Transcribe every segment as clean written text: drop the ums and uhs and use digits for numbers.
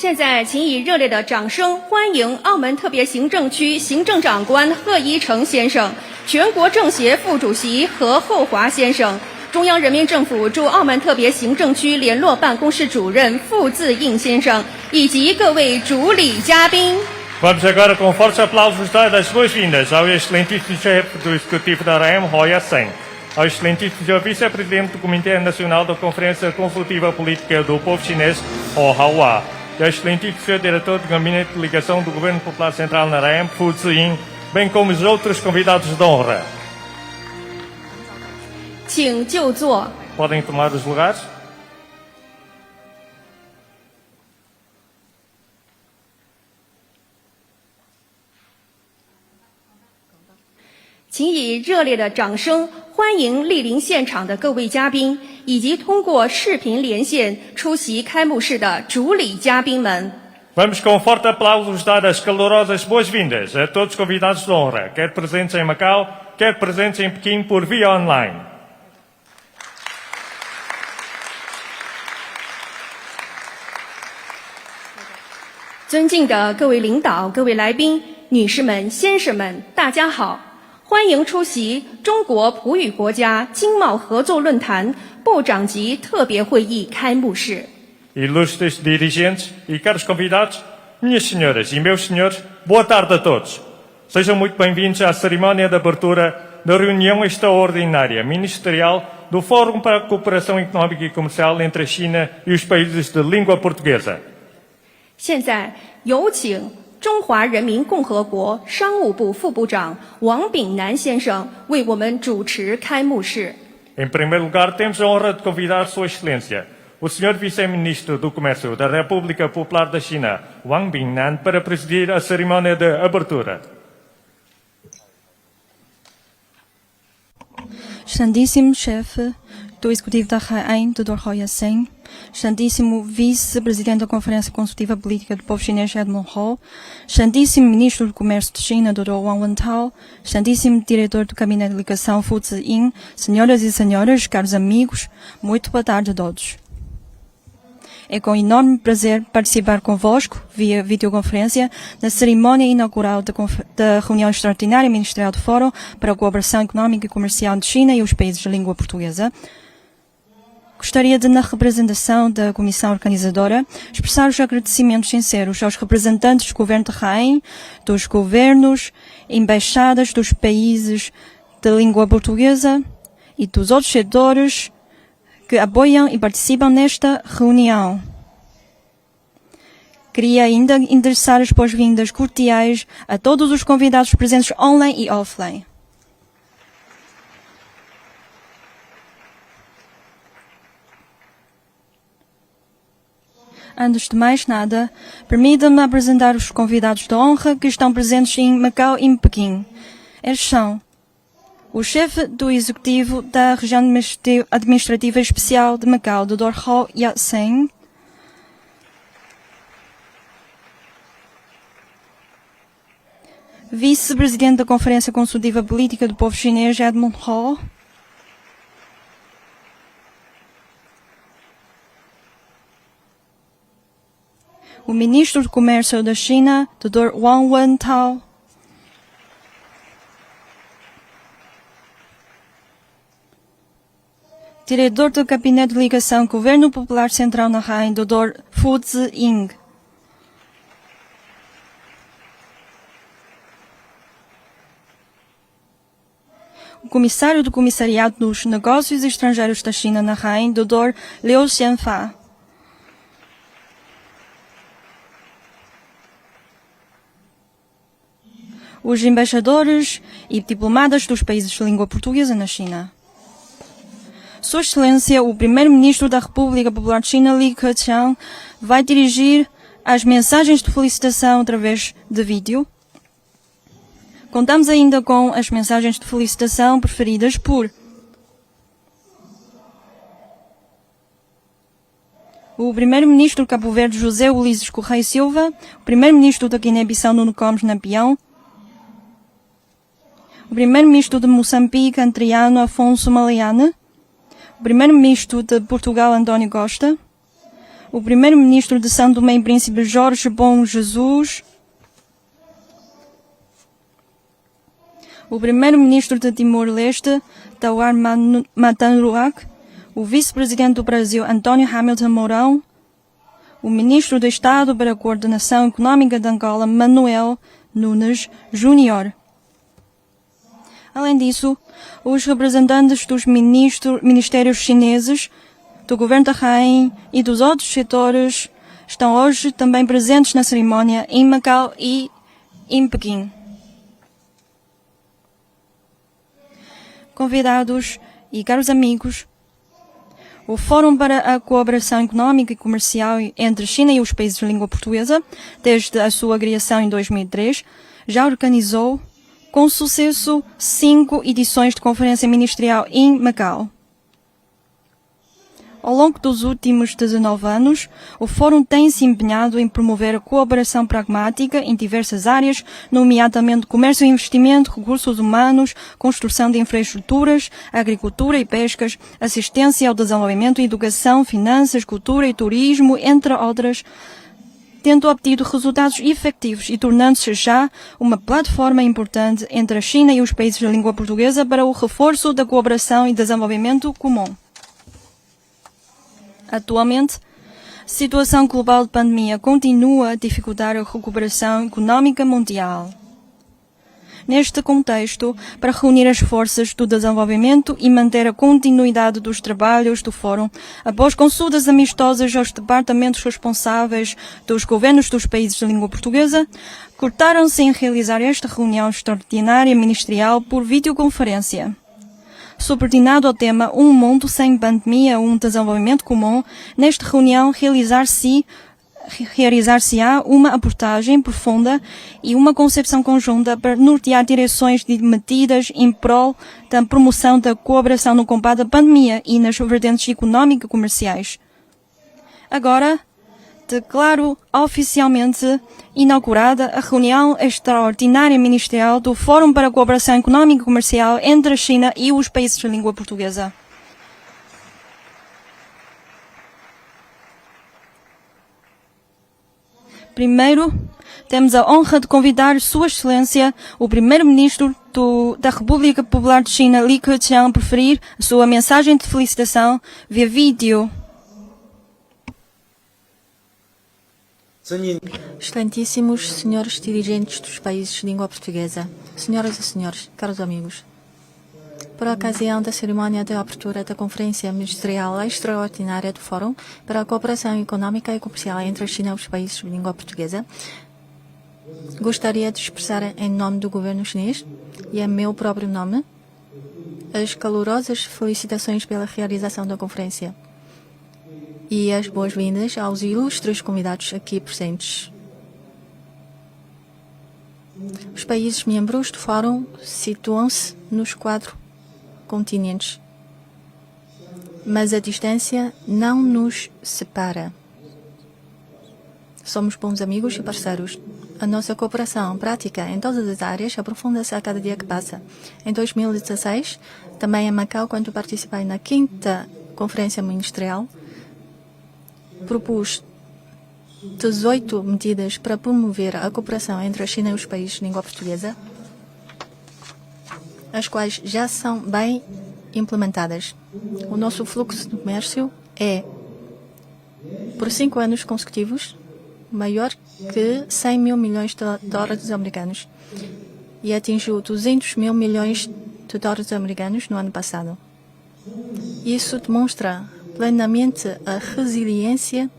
现在，请以热烈的掌声欢迎澳门特别行政区行政长官贺一诚先生、全国政协副主席何厚华先生、中央人民政府驻澳门特别行政区联络办公室主任傅自应先生以及各位主礼嘉宾。Vamos agora com fortes aplausos dar as boas-vindas ao excelentíssimo chefe do Executivo da ARAEM, Roy Asseng, ao excelentíssimo vice-presidente do Comitê Nacional da Conferência Consultiva Política do Povo Chinês, Ho Hawa, e ao excelentíssimo diretor do Gabinete de Ligação do Governo Popular Central na ARAEM, Fu Ziying, bem como os outros convidados de honra. 请就座。 Podem tomar os lugares. 请以热烈的掌声欢迎莅临现场的各位嘉宾，以及通过视频连线出席开幕式的主礼嘉宾们。 Vamos com fortes aplausos dar as calorosas boas-vindas a todos os convidados de honra, quer presentes em Macau, quer presentes em Pequim por via online. 尊敬的各位领导、各位来宾、女士们、先生们，大家好！欢迎出席中国葡语国家经贸合作论坛部长级特别会议开幕式。 Ilustres dirigentes e caros convidados, minhas senhoras e meus senhores, boa tarde a todos. Sejam muito bem-vindos à cerimónia de abertura da reunião extraordinária ministerial do Fórum para a Cooperação Económica e Comercial entre a China e os países de língua portuguesa. 现在有请中华人民共和国商务部副部长王炳南先生为我们主持开幕式。 Em primeiro lugar, temos a honra de convidar Sua Excelência, o Sr. Vice-Ministro do Comércio da República Popular da China, Wang Bingnan, para presidir a cerimónia de abertura. Excelentíssimo chefe do Executivo da ARAEM, Dr. Roy Asseng, Excelentíssimo Vice-Presidente da Conferência Consultiva Política do Povo Chinês, Edmund Ho, Excelentíssimo Ministro do Comércio de China, Dr. Wang Wentao, Excelentíssimo Diretor do Gabinete de Ligação, Fu Ziying, senhoras e senhores, caros amigos, muito boa tarde a todos. É com enorme prazer participar convosco, via videoconferência, na cerimónia inaugural da reunião extraordinária ministerial do Fórum para a Cooperação Económica e Comercial de China e os países de língua portuguesa. Gostaria de, na representação da comissão organizadora, expressar os agradecimentos sinceros aos representantes do governo de ARAEM, dos governos, embaixadas dos países de língua portuguesa e dos outros setores que apoiam e participam nesta reunião. Queria ainda endereçar as boas-vindas cordiais a todos os convidados presentes online e offline. Antes de mais nada, permita-me apresentar os convidados de honra que estão presentes em Macau e em Pequim. Eles são o chefe do Executivo da Região Administrativa Especial de Macau, Dr. Roy Asseng, Vice-Presidente da Conferência Consultiva Política do Povo Chinês, Edmund Ho, o Ministro do Comércio da China, Dr. Wang Wentao, Diretor do Gabinete de Ligação Governo Popular Central na ARAEM, Dr. Fu Ziying, o Comissário do Comissariado dos Negócios Estrangeiros da China na ARAEM, Dr. Liu Xianfa, os embaixadores e diplomatas dos países de língua portuguesa na China. Sua Excelência, o Primeiro-Ministro da República Popular de China, Li Keqiang, vai dirigir as mensagens de felicitação através de vídeo. Contamos ainda com as mensagens de felicitação preferidas por o Primeiro-Ministro do Cabo Verde, José Ulisses Correia Silva, o Primeiro-Ministro da Guiné-Bissau, Nuno Gomes Nampião, o Primeiro-Ministro de Moçambique, Adriano Afonso Maleane, o Primeiro-Ministro de Portugal, António Costa, o primeiro-ministro de São Tomé e Príncipe Jorge Bom Jesus, o primeiro-ministro de Timor-Leste, Tawar Matanruak, o vice-presidente do Brasil, Antônio Hamilton Mourão, o ministro de Estado para a Coordenação Econômica de Angola, Manuel Nunes Júnior. Além disso, os representantes dos ministérios chineses, do governo da Rainha e dos outros setores estão hoje também presentes na cerimónia em Macau e em Pequim. Convidados e caros amigos, o Fórum para a Cooperação Econômica e Comercial entre China e os países de língua portuguesa, desde a sua criação em 2003, já organizou com sucesso 5 edições de conferência ministerial em Macau. Ao longo dos últimos 19 anos, o Fórum tem se empenhado em promover a cooperação pragmática em diversas áreas, nomeadamente comércio e investimento, recursos humanos, construção de infraestruturas, agricultura e pescas, assistência ao desenvolvimento, educação, finanças, cultura e turismo, entre outras, tendo obtido resultados efetivos e tornando-se já uma plataforma importante entre a China e os países de língua portuguesa para o reforço da cooperação e desenvolvimento comum. Atualmente, a situação global de pandemia continua a dificultar a recuperação econômica mundial. Neste contexto, para reunir as forças do desenvolvimento e manter a continuidade dos trabalhos do Fórum, após consultas amistosas aos departamentos responsáveis dos governos dos países de língua portuguesa, cortaram-se em realizar esta reunião extraordinária ministerial por videoconferência. Subordinado ao tema Um Mundo Sem Pandemia, um Desenvolvimento Comum, nesta reunião realizar-se-á uma abordagem profunda e uma concepção conjunta para nortear direções de medidas em prol da promoção da cooperação no combate à pandemia e nas vertentes económicas e comerciais. Agora, declaro oficialmente inaugurada a reunião extraordinária ministerial do Fórum para a Cooperação Econômica e Comercial entre a China e os países de língua portuguesa. Primeiro, temos a honra de convidar Sua Excelência, o Primeiro-Ministro da República Popular de China, Li Keqiang, a proferir a sua mensagem de felicitação via vídeo. Excelentíssimos senhores dirigentes dos países de língua portuguesa, senhoras e senhores, caros amigos. Por ocasião da cerimônia de abertura da Conferência Ministerial Extraordinária do Fórum para a Cooperação Econômica e Comercial entre a China e os países de língua portuguesa, gostaria de expressar em nome do governo chinês e em meu próprio nome as calorosas felicitações pela realização da conferência e as boas-vindas aos ilustres convidados aqui presentes. Os países membros do Fórum situam-se nos 4 continentes, mas a distância não nos separa. Somos bons amigos e parceiros. A nossa cooperação prática em todas as áreas aprofunda-se a cada dia que passa. Em 2016, também em Macau, quando participei na 5ª Conferência Ministerial, propus 18 medidas para promover a cooperação entre a China e os países de língua portuguesa, as quais já são bem implementadas. O nosso fluxo de comércio é, por 5 anos consecutivos, maior que 100 mil milhões de dólares americanos e atingiu 200 mil milhões de dólares americanos no ano passado. Isso demonstra plenamente a resiliência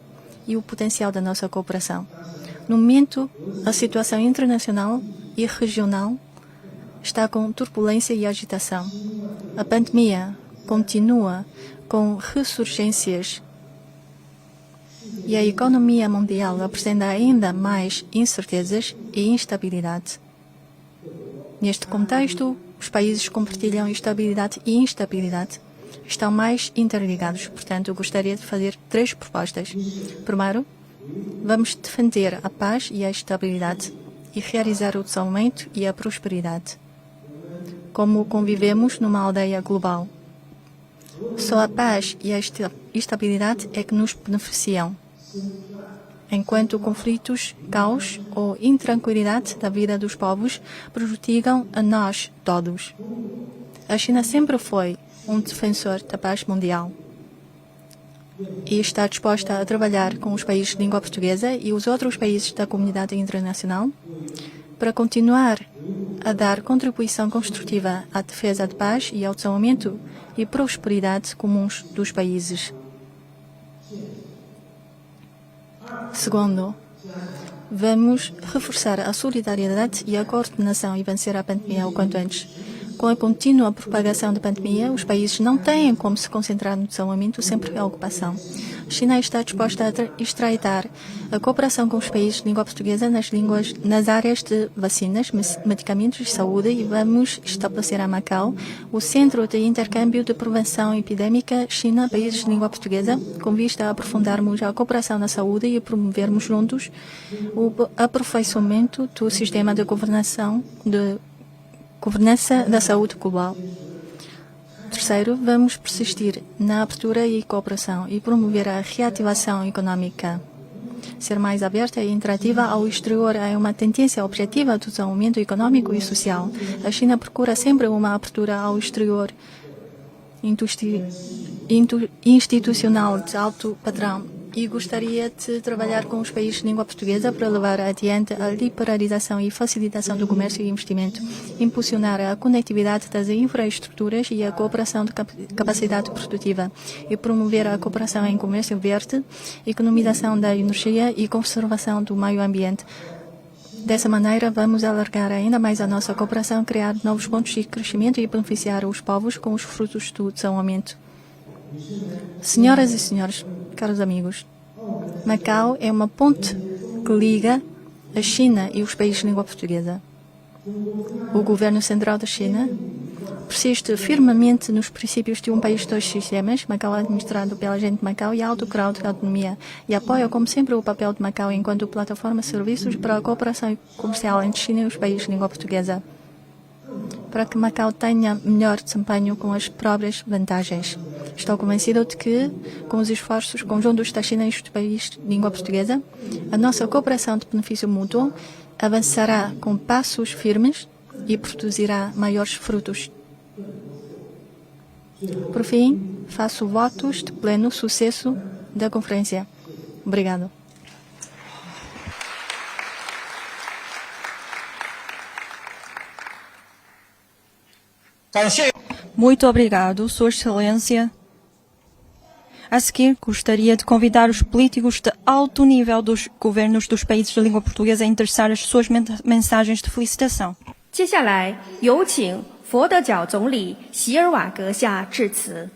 e o potencial da nossa cooperação. No momento, a situação internacional e regional está com turbulência e agitação. A pandemia continua com ressurgências e a economia mundial apresenta ainda mais incertezas e instabilidade. Neste contexto, os países que compartilham estabilidade e instabilidade estão mais interligados. Portanto, eu gostaria de fazer 3 propostas. Primeiro, vamos defender a paz e a estabilidade e realizar o desenvolvimento e a prosperidade. Como convivemos numa aldeia global, só a paz e a estabilidade é que nos beneficiam. enquanto conflitos, caos ou intranquilidade da vida dos povos prejudicam a nós todos. A China sempre foi um defensor da paz mundial e está disposta a trabalhar com os países de língua portuguesa e os outros países da comunidade internacional para continuar a dar contribuição construtiva à defesa de paz e ao desenvolvimento e prosperidade comuns dos países. Segundo, vamos reforçar a solidariedade e a coordenação e vencer a pandemia o quanto antes. Com a contínua propagação da pandemia, os países não têm como se concentrar no desenvolvimento sem preocupação. A China está disposta a estreitar a cooperação com os países de língua portuguesa nas áreas de vacinas, medicamentos e saúde e vamos estabelecer a Macau o Centro de Intercâmbio de Prevenção Epidêmica China-Países de língua portuguesa, com vista a aprofundarmos a cooperação na saúde e promovermos juntos o aperfeiçoamento do sistema de governança da saúde global. Terceiro, vamos persistir na abertura e cooperação e promover a reativação econômica. Ser mais aberta e interativa ao exterior é uma tendência objetiva do desenvolvimento econômico e social. A China procura sempre uma abertura ao exterior institucional de alto padrão e gostaria de trabalhar com os países de língua portuguesa para levar adiante a liberalização e facilitação do comércio e investimento, impulsionar a conectividade das infraestruturas e a cooperação de capacidade produtiva e promover a cooperação em comércio verde, economização da energia e conservação do meio ambiente. Dessa maneira, vamos alargar ainda mais a nossa cooperação, criar novos pontos de crescimento e beneficiar os povos com os frutos do desenvolvimento. Senhoras e senhores, caros amigos, Macau é uma ponte que liga a China e os países de língua portuguesa. O governo central da China persiste firmemente nos princípios de um país dois sistemas, Macau administrado pela gente de Macau e alto grau de autonomia, e apoia, como sempre, o papel de Macau enquanto plataforma de serviços para a cooperação comercial entre China e os países de língua portuguesa, para que Macau tenha melhor desempenho com as próprias vantagens. Estou convencido de que, com os esforços conjuntos da China e dos países de língua portuguesa, a nossa cooperação de benefício mútuo avançará com passos firmes e produzirá maiores frutos. Por fim, faço votos de pleno sucesso da conferência. Obrigado. Muito obrigado, Sua Excelência. A seguir, gostaria de convidar os políticos de alto nível dos governos dos países de língua portuguesa a interessar as suas mensagens de felicitação. 接下来有请佛得角总理席尔瓦阁下致辞。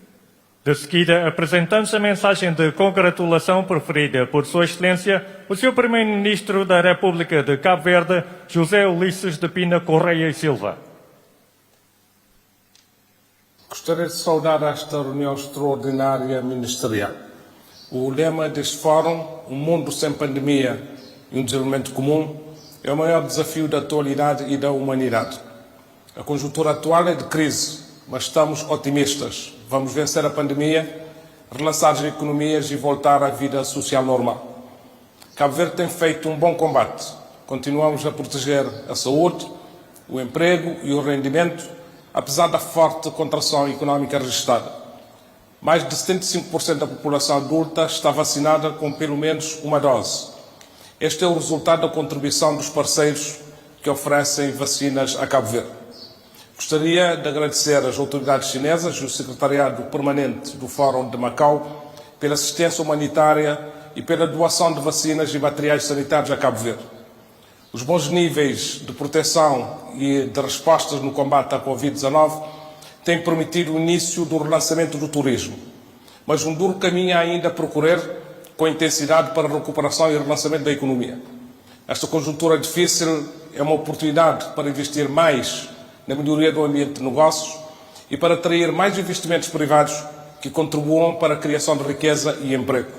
De seguida, apresentamos a mensagem de congratulação proferida por Sua Excelência, o Sr. Primeiro-Ministro da República de Cabo Verde, José Ulisses de Pina Correia e Silva. Gostaria de saudar esta reunião extraordinária ministerial. O lema deste fórum, um mundo sem pandemia e um desenvolvimento comum, é o maior desafio da atualidade e da humanidade. A conjuntura atual é de crise, mas estamos otimistas. Vamos vencer a pandemia, relançar as economias e voltar à vida social normal. Cabo Verde tem feito um bom combate. Continuamos a proteger a saúde, o emprego e o rendimento, apesar da forte contração económica registrada. Mais de 75% da população adulta está vacinada com pelo menos uma dose. Este é o resultado da contribuição dos parceiros que oferecem vacinas a Cabo Verde. Gostaria de agradecer às autoridades chinesas e o secretariado permanente do Fórum de Macau pela assistência humanitária e pela doação de vacinas e materiais sanitários a Cabo Verde. Os bons níveis de proteção e de respostas no combate à Covid-19 têm permitido o início do relançamento do turismo, mas um duro caminho ainda a percorrer com intensidade para a recuperação e relançamento da economia. Esta conjuntura difícil é uma oportunidade para investir mais na melhoria do ambiente de negócios e para atrair mais investimentos privados que contribuam para a criação de riqueza e emprego.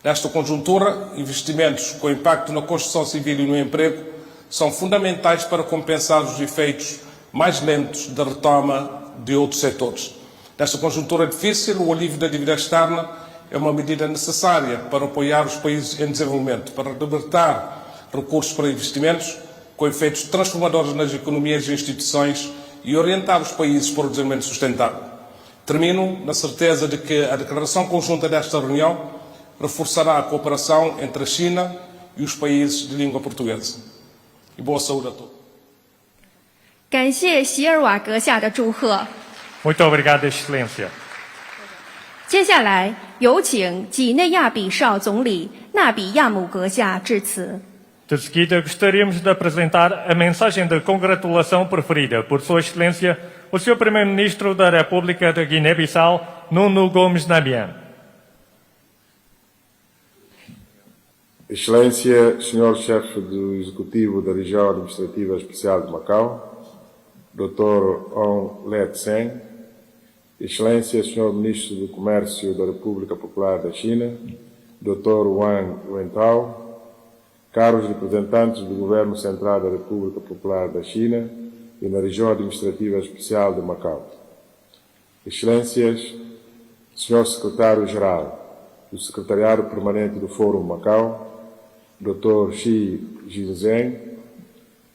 Nesta conjuntura, investimentos com impacto na construção civil e no emprego são fundamentais para compensar os efeitos mais lentos da retoma de outros setores. Nesta conjuntura difícil, o alívio da dívida externa é uma medida necessária para apoiar os países em desenvolvimento, para libertar recursos para investimentos com efeitos transformadores nas economias e instituições e orientar os países para o desenvolvimento sustentável. Termino na certeza de que a declaração conjunta desta reunião reforçará a cooperação entre a China e os países de língua portuguesa. E boa saúde a todos. 感谢席尔瓦阁下的祝贺。 Muito obrigado, Excelência. 接下来有请几内亚比绍总理纳比亚姆阁下致辞。 De seguida, gostaríamos de apresentar a mensagem de congratulação preferida por Sua Excelência, o Sr. Primeiro-Ministro da República da Guiné-Bissau, Nuno Gomes Nabian. Excelência, Senhor Chefe do Executivo da Região Administrativa Especial de Macau, Dr. Ong Let Seng, Excelência, Senhor Ministro do Comércio da República Popular da China, Dr. Wang Wentao, caros representantes do Governo Central da República Popular da China e na Região Administrativa Especial de Macau, Excelências, Senhor Secretário-Geral do Secretariado Permanente do Fórum Macau, Dr. Xi Jinzheng,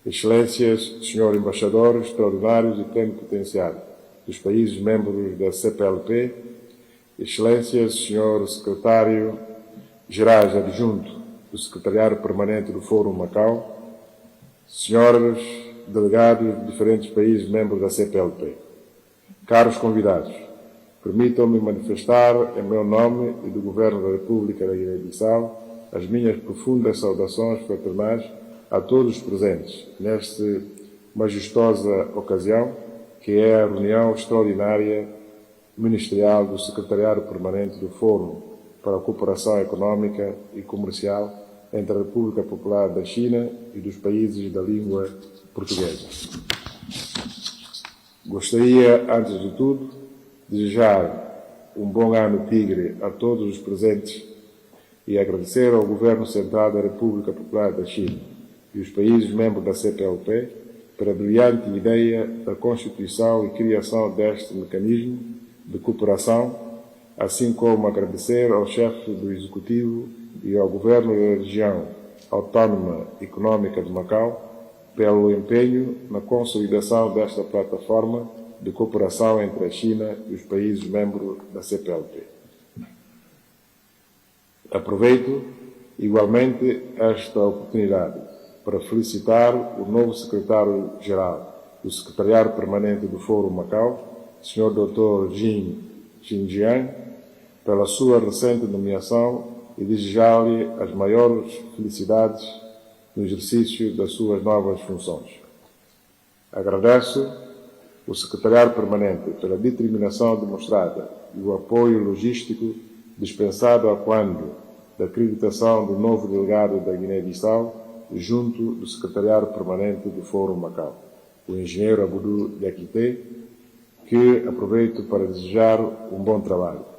Excelências, Senhor Embaixadores Extraordinários e Plenipotenciários dos países membros da CPLP, Excelências, Senhor Secretário-Gerais Adjunto do Secretariado Permanente do Fórum Macau, senhores delegados de diferentes países membros da CPLP, caros convidados, permitam-me manifestar, em meu nome e do Governo da República da Guiné-Bissau, as minhas profundas saudações fraternais a todos os presentes nesta majestosa ocasião, que é a reunião extraordinária ministerial do Secretariado Permanente do Fórum para a Cooperação Económica e Comercial entre a República Popular da China e dos países da língua portuguesa. Gostaria, antes de tudo, de desejar um bom ano tigre a todos os presentes e agradecer ao Governo Central da República Popular da China e os países membros da CPLP pela brilhante ideia da constituição e criação deste mecanismo de cooperação, assim como agradecer ao chefe do Executivo e ao Governo da Região Autónoma Económica de Macau pelo empenho na consolidação desta plataforma de cooperação entre a China e os países membros da CPLP. Aproveito igualmente esta oportunidade para felicitar o novo secretário-geral do Secretariado Permanente do Fórum Macau, Sr. Dr. Jin Xinjiang, pela sua recente nomeação e desejar-lhe as maiores felicidades no exercício das suas novas funções. Agradeço o Secretariado Permanente pela determinação demonstrada e o apoio logístico dispensado a quando da acreditação do novo delegado da Guiné-Bissau junto do Secretariado Permanente do Fórum Macau, o engenheiro Abdou Diakité, que aproveito para desejar um bom trabalho.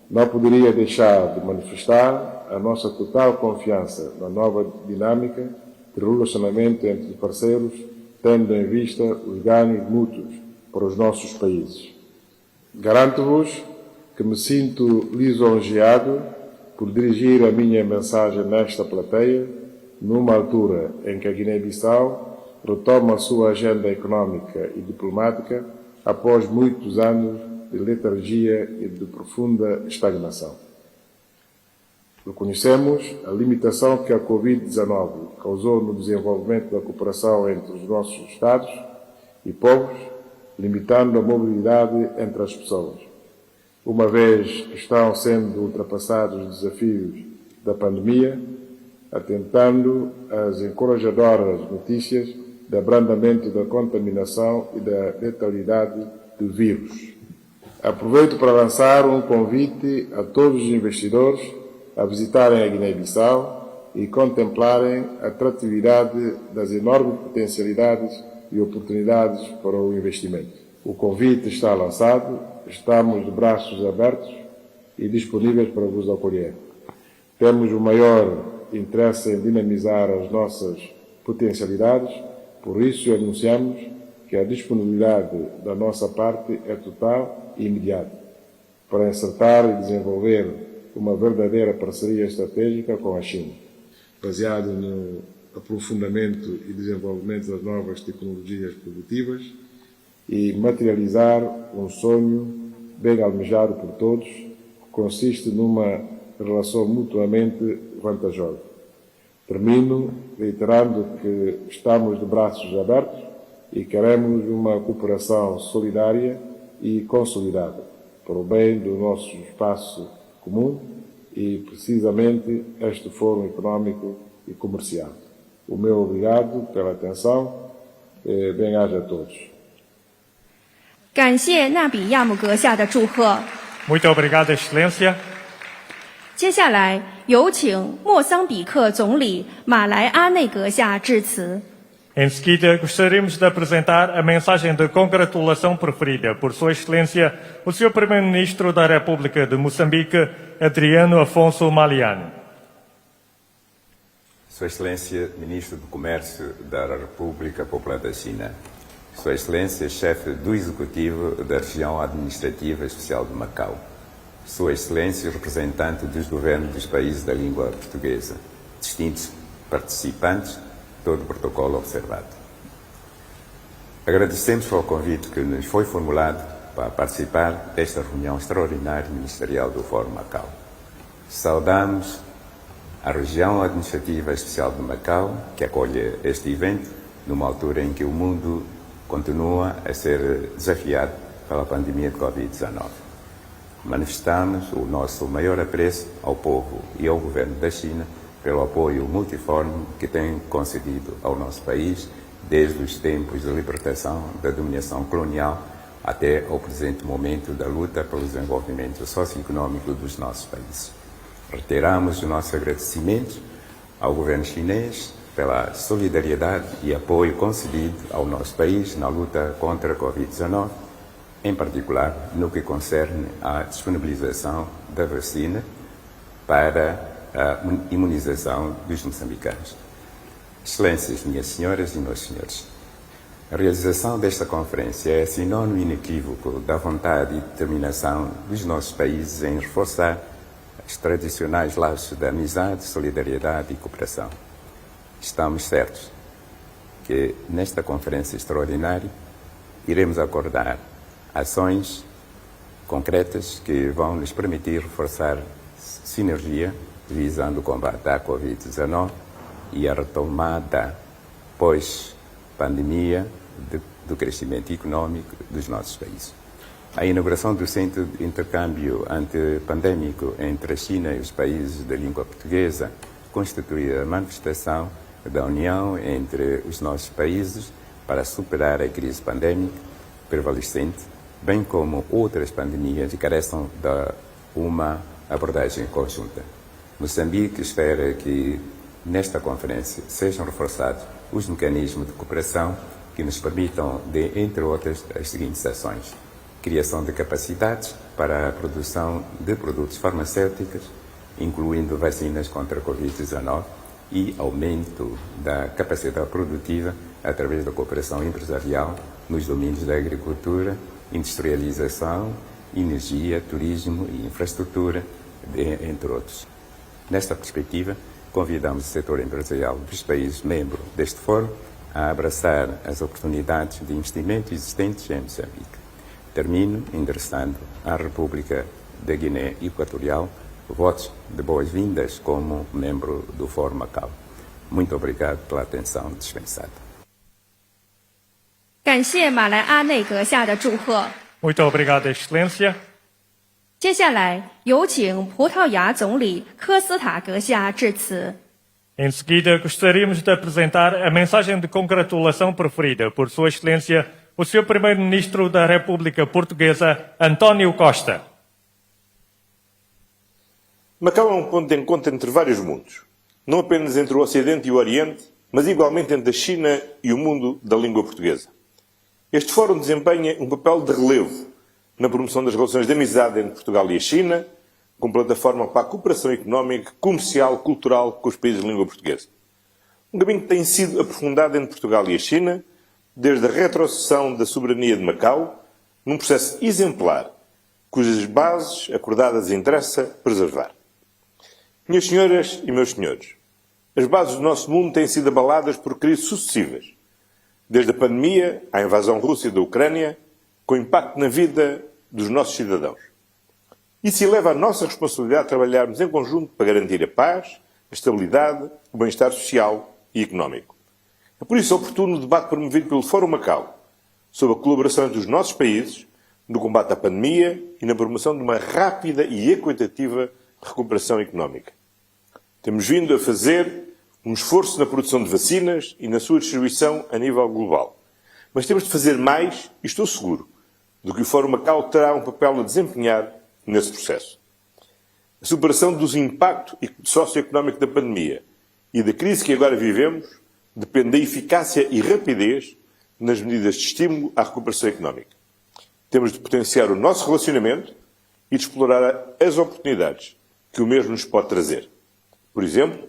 Não poderia deixar de manifestar a nossa total confiança na nova dinâmica de relacionamento entre parceiros, tendo em vista os ganhos mútuos para os nossos países. Garanto-vos que me sinto lisonjeado por dirigir a minha mensagem nesta plateia, numa altura em que a Guiné-Bissau retoma a sua agenda económica e diplomática após muitos anos de letargia e de profunda estagnação. Reconhecemos a limitação que a Covid-19 causou no desenvolvimento da cooperação entre os nossos Estados e povos, limitando a mobilidade entre as pessoas, uma vez que estão sendo ultrapassados os desafios da pandemia, atentando às encorajadoras notícias de abrandamento da contaminação e da letalidade do vírus. Aproveito para lançar um convite a todos os investidores a visitarem a Guiné-Bissau e contemplarem a atratividade das enormes potencialidades e oportunidades para o investimento. O convite está lançado, estamos de braços abertos e disponíveis para vos acolher. Temos o maior interesse em dinamizar as nossas potencialidades, por isso anunciamos que a disponibilidade da nossa parte é total e imediata. para encertar e desenvolver uma verdadeira parceria estratégica com a China, baseado no aprofundamento e desenvolvimento das novas tecnologias produtivas e materializar um sonho bem almejado por todos, que consiste numa relação mutuamente vantajosa. Termino reiterando que estamos de braços abertos e queremos uma cooperação solidária e consolidada, para o bem do nosso espaço comum e, precisamente, este Fórum Económico e Comercial. O meu obrigado pela atenção. Bem-aja a todos. 感谢纳比亚姆阁下的祝贺。 Muito obrigado, Excelência. 接下来有请莫桑比克总理马莱阿内阁下致辞。 Em seguida, gostaríamos de apresentar a mensagem de congratulação preferida por Sua Excelência, o Sr. Primeiro-Ministro da República de Moçambique, Adriano Afonso Maliani. Sua Excelência, Ministro do Comércio da República Popular da China. Sua Excelência, Chefe do Executivo da Região Administrativa Especial de Macau. Sua Excelência, Representante dos Governos dos países da língua portuguesa. Distintos participantes, todo o protocolo observado. Agradecemos pelo convite que nos foi formulado para participar desta reunião extraordinária ministerial do Fórum Macau. Saudamos a Região Administrativa Especial de Macau, que acolhe este evento, numa altura em que o mundo continua a ser desafiado pela pandemia de Covid-19. Manifestamos o nosso maior apreço ao povo e ao governo da China pelo apoio multiforme que tem concedido ao nosso país desde os tempos de libertação da dominação colonial até ao presente momento da luta pelo desenvolvimento socioeconômico dos nossos países. Reiteramos o nosso agradecimento ao governo chinês pela solidariedade e apoio concedido ao nosso país na luta contra a Covid-19, em particular no que concerne à disponibilização da vacina para a imunização dos moçambicanos. Excelências, minhas senhoras e meus senhores, a realização desta conferência é sinónimo inequívoco da vontade e determinação dos nossos países em reforçar os tradicionais laços de amizade, solidariedade e cooperação. Estamos certos que nesta conferência extraordinária iremos acordar ações concretas que vão nos permitir reforçar sinergia visando o combate à Covid-19 e a retomada pós-pandemia do crescimento econômico dos nossos países. A inauguração do Centro de Intercâmbio Antipandêmico entre a China e os países da língua portuguesa constitui a manifestação da união entre os nossos países para superar a crise pandêmica prevalecente, bem como outras pandemias que carecem de uma abordagem conjunta. Moçambique espera que nesta conferência sejam reforçados os mecanismos de cooperação que nos permitam, entre outras, as seguintes ações: criação de capacidades para a produção de produtos farmacêuticos, incluindo vacinas contra a Covid-19, e aumento da capacidade produtiva através da cooperação empresarial nos domínios da agricultura, industrialização, energia, turismo e infraestrutura, entre outros. Nesta perspectiva, convidamos o setor empresarial dos países membros deste fórum a abraçar as oportunidades de investimento existentes em Moçambique. Termino endereçando à República da Guiné Equatorial votos de boas-vindas como membro do Fórum Macau. Muito obrigado pela atenção dispensada. 感谢马来阿内阁下的祝贺。 Muito obrigado, Excelência. 接下来有请葡萄牙总理科斯塔阁下致辞。 Em seguida, gostaríamos de apresentar a mensagem de congratulação preferida por Sua Excelência, o Sr. Primeiro-Ministro da República Portuguesa, António Costa. Macau é um ponto de encontro entre vários mundos, não apenas entre o Ocidente e o Oriente, mas igualmente entre a China e o mundo da língua portuguesa. Este fórum desempenha um papel de relevo na promoção das relações de amizade entre Portugal e a China, como plataforma para a cooperação económica, comercial, cultural com os países de língua portuguesa. Um caminho que tem sido aprofundado entre Portugal e a China, desde a retrocessão da soberania de Macau, num processo exemplar cujas bases acordadas interessa preservar. Minhas senhoras e meus senhores, as bases do nosso mundo têm sido abaladas por crises sucessivas, desde a pandemia à invasão russa da Ucrânia, com impacto na vida dos nossos cidadãos. Isso eleva a nossa responsabilidade de trabalharmos em conjunto para garantir a paz, a estabilidade, o bem-estar social e económico. É por isso oportuno o debate promovido pelo Fórum Macau sobre a colaboração entre os nossos países no combate à pandemia e na promoção de uma rápida e equitativa recuperação económica. Temos vindo a fazer um esforço na produção de vacinas e na sua distribuição a nível global. Mas temos de fazer mais, e estou seguro, do que o Fórum Macau terá um papel a desempenhar nesse processo. A superação dos impactos socioeconómicos da pandemia e da crise que agora vivemos depende da eficácia e rapidez nas medidas de estímulo à recuperação económica. Temos de potenciar o nosso relacionamento e de explorar as oportunidades que o mesmo nos pode trazer. Por exemplo,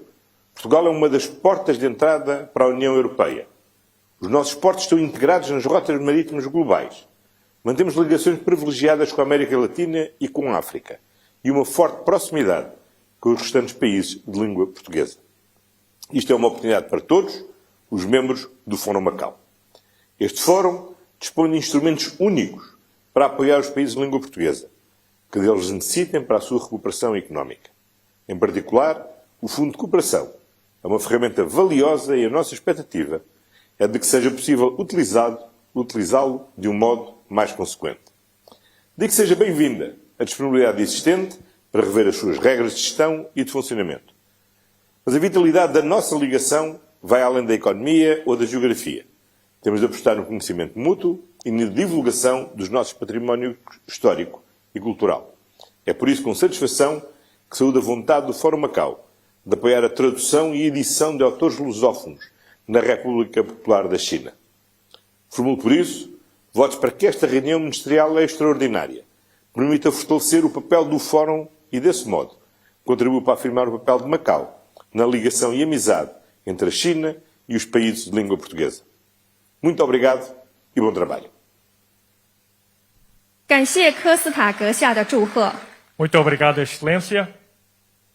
Portugal é uma das portas de entrada para a União Europeia. Os nossos portos estão integrados nas rotas marítimas globais. Mantemos ligações privilegiadas com a América Latina e com a África e uma forte proximidade com os restantes países de língua portuguesa. Isto é uma oportunidade para todos os membros do Fórum Macau. Este fórum dispõe de instrumentos únicos para apoiar os países de língua portuguesa, que deles necessitem para a sua recuperação económica. Em particular, o Fundo de Cooperação é uma ferramenta valiosa e a nossa expectativa é de que seja possível utilizá-lo de um modo mais consequente. De que seja bem-vinda a disponibilidade existente para rever as suas regras de gestão e de funcionamento. Mas a vitalidade da nossa ligação vai além da economia ou da geografia. Temos de apostar no conhecimento mútuo e na divulgação dos nossos património histórico e cultural. É por isso com satisfação que saúdo a vontade do Fórum Macau de apoiar a tradução e edição de autores lusófonos na República Popular da China. Formulo por isso votos para que esta reunião ministerial extraordinária permita fortalecer o papel do Fórum e, desse modo, contribua para afirmar o papel de Macau na ligação e amizade entre a China e os países de língua portuguesa. Muito obrigado e bom trabalho. 感谢科斯塔阁下的祝贺。 Muito obrigado, Excelência.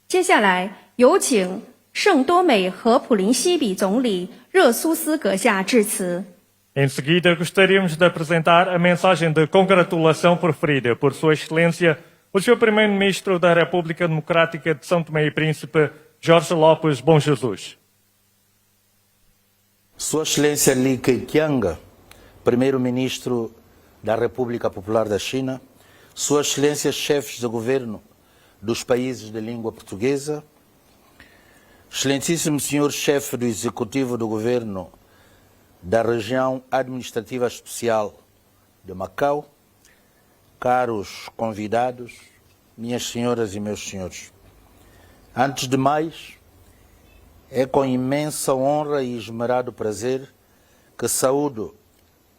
接下来有请圣多美和普林西比总理热苏斯阁下致辞。 Em seguida, gostaríamos de apresentar a mensagem de congratulação proferida por Sua Excelência, o Sr. Primeiro-Ministro da República Democrática de São Tomé e Príncipe, Jorge Lopes Bom Jesus. Sua Excelência Li Keqiang, Primeiro-Ministro da República Popular da China, Sua Excelência chefes de governo dos países de língua portuguesa, Excelentíssimo Senhor chefe do Executivo do Governo da Região Administrativa Especial de Macau, caros convidados, minhas senhoras e meus senhores. Antes de mais, é com imensa honra e esmerado prazer que saúdo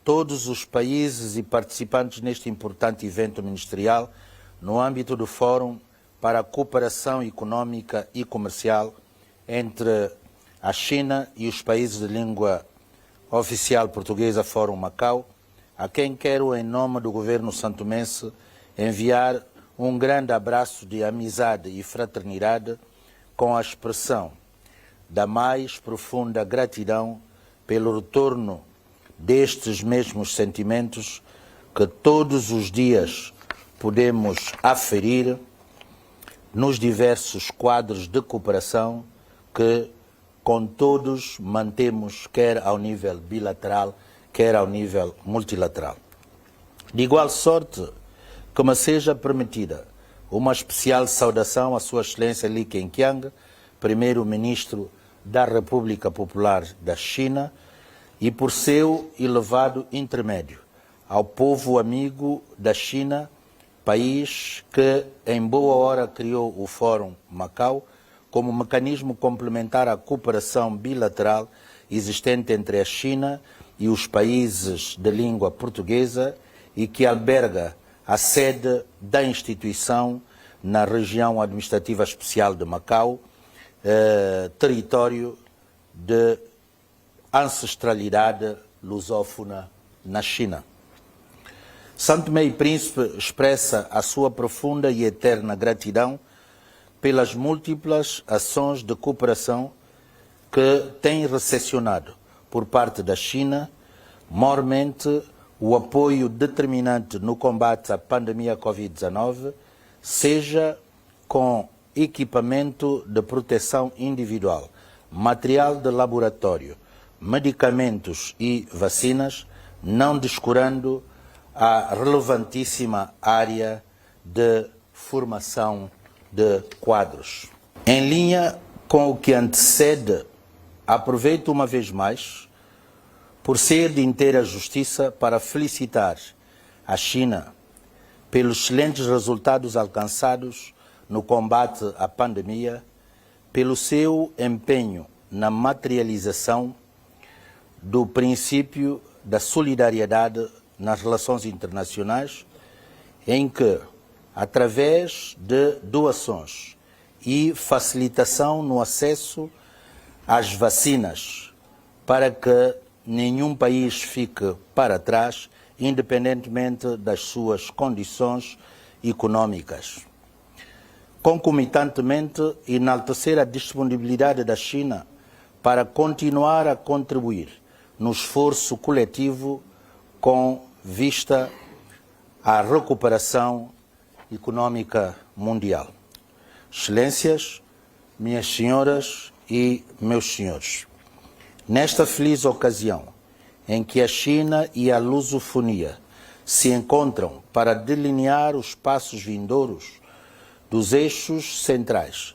todos os países e participantes neste importante evento ministerial no âmbito do Fórum para a Cooperação Económica e Comercial entre a China e os países de língua oficial portuguesa Fórum Macau, a quem quero, em nome do governo santomense, enviar um grande abraço de amizade e fraternidade com a expressão da mais profunda gratidão pelo retorno destes mesmos sentimentos que todos os dias podemos aferir nos diversos quadros de cooperação que com todos mantemos, quer ao nível bilateral, quer ao nível multilateral. De igual sorte que me seja permitida uma especial saudação à Sua Excelência Li Keqiang, Primeiro-Ministro da República Popular da China, e por seu elevado intermédio ao povo amigo da China, país que em boa hora criou o Fórum Macau como mecanismo complementar à cooperação bilateral existente entre a China e os países de língua portuguesa e que alberga a sede da instituição na região administrativa especial de Macau, território de ancestralidade lusófona na China. São Tomé e Príncipe expressa a sua profunda e eterna gratidão pelas múltiplas ações de cooperação que tem recepcionado por parte da China, maiormente o apoio determinante no combate à pandemia Covid-19, seja com equipamento de proteção individual, material de laboratório, medicamentos e vacinas, não descurando a relevantíssima área de formação de quadros. Em linha com o que antecede, aproveito uma vez mais, por ser de inteira justiça, para felicitar a China pelos excelentes resultados alcançados no combate à pandemia, pelo seu empenho na materialização do princípio da solidariedade nas relações internacionais, em que, através de doações e facilitação no acesso às vacinas, para que nenhum país fique para trás, independentemente das suas condições econômicas. Concomitantemente, enaltecer a disponibilidade da China para continuar a contribuir no esforço coletivo com vista à recuperação econômica mundial. Excelências, minhas senhoras e meus senhores, nesta feliz ocasião em que a China e a lusofonia se encontram para delinear os passos vindouros dos eixos centrais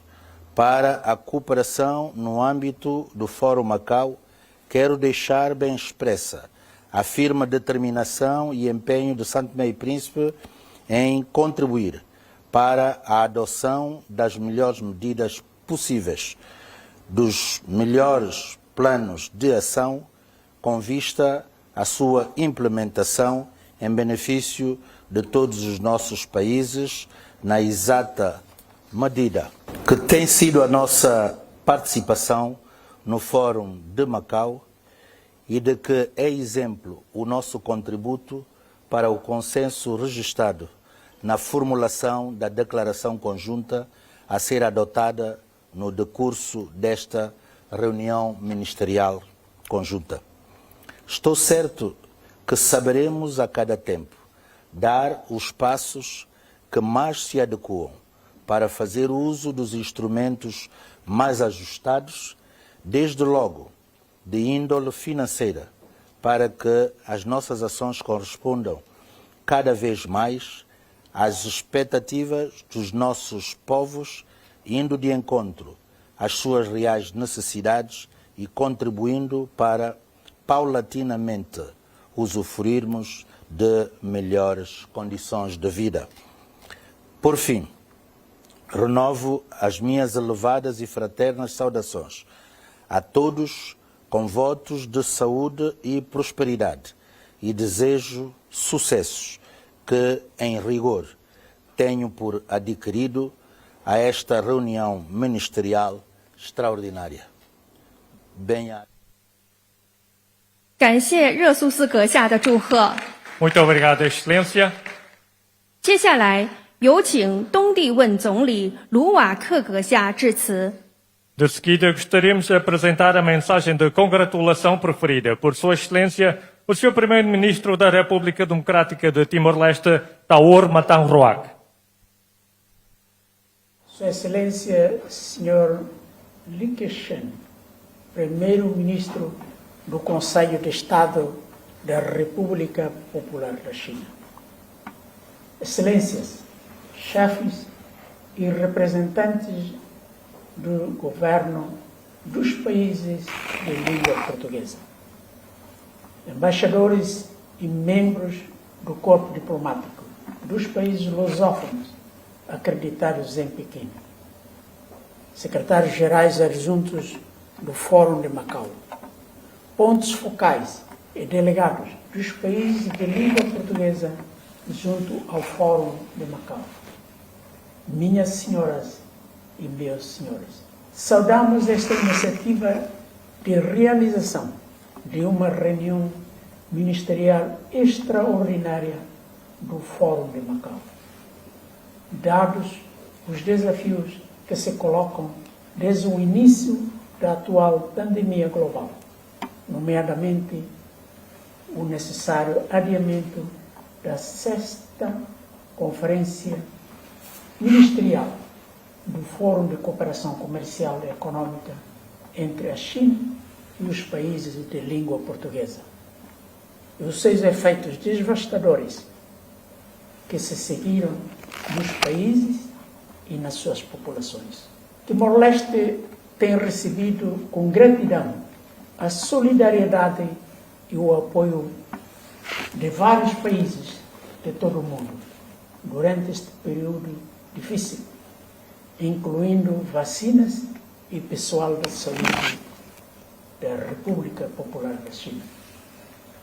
para a cooperação no âmbito do Fórum Macau, quero deixar bem expressa a firme determinação e empenho de São Tomé e Príncipe em contribuir para a adoção das melhores medidas possíveis, dos melhores planos de ação com vista à sua implementação em benefício de todos os nossos países, na exata medida que tem sido a nossa participação no Fórum de Macau e de que é exemplo o nosso contributo para o consenso registrado na formulação da declaração conjunta a ser adotada no decurso desta reunião ministerial conjunta. Estou certo que saberemos a cada tempo dar os passos que mais se adequam para fazer uso dos instrumentos mais ajustados, desde logo de índole financeira, para que as nossas ações correspondam cada vez mais às expectativas dos nossos povos, indo de encontro às suas reais necessidades e contribuindo para, paulatinamente, usufruirmos de melhores condições de vida. Por fim, renovo as minhas elevadas e fraternas saudações a todos com votos de saúde e prosperidade e desejo sucessos que, em rigor, tenho por adquirido a esta reunião ministerial extraordinária. Bem-aja. 感谢热苏斯阁下的祝贺。 Muito obrigado, Excelência. 接下来有请东帝汶总理卢瓦克阁下致辞。 De seguida, gostaríamos de apresentar a mensagem de congratulação preferida por Sua Excelência, o Sr. Primeiro-Ministro da República Democrática de Timor-Leste, Taur Matang Ruak. Sua Excelência, Sr. Li Keqiang, Primeiro-Ministro do Conselho de Estado da República Popular da China. Excelências, chefes e representantes do governo dos países de língua portuguesa, embaixadores e membros do corpo diplomático dos países lusófonos acreditados em Pequim, secretários-gerais adjuntos do Fórum de Macau, pontos focais e delegados dos países de língua portuguesa junto ao Fórum de Macau. Minhas senhoras e meus senhores, saudamos esta iniciativa de realização de uma reunião ministerial extraordinária do Fórum de Macau. Dados os desafios que se colocam desde o início da atual pandemia global, nomeadamente o necessário adiamento da 6ª Conferência Ministerial do Fórum de Cooperação Comercial e Econômica entre a China e os países de língua portuguesa, e os seus efeitos devastadores que se seguiram nos países e nas suas populações. Timor-Leste tem recebido com gratidão a solidariedade e o apoio de vários países de todo o mundo durante este período difícil, incluindo vacinas e pessoal da saúde da República Popular da China,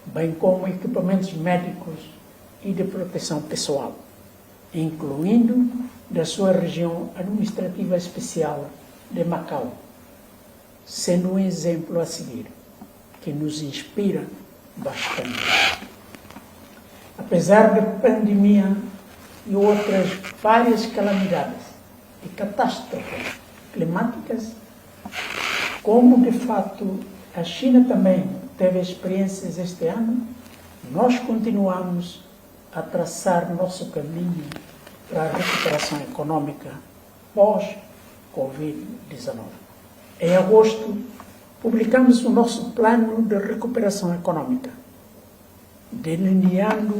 bem como equipamentos médicos e de proteção pessoal, incluindo da sua região administrativa especial de Macau, sendo um exemplo a seguir, que nos inspira bastante. Apesar da pandemia e outras várias calamidades e catástrofes climáticas, como de fato a China também teve experiências este ano, nós continuamos a traçar nosso caminho para a recuperação econômica pós-Covid-19. Em agosto, publicamos o nosso plano de recuperação econômica, delineando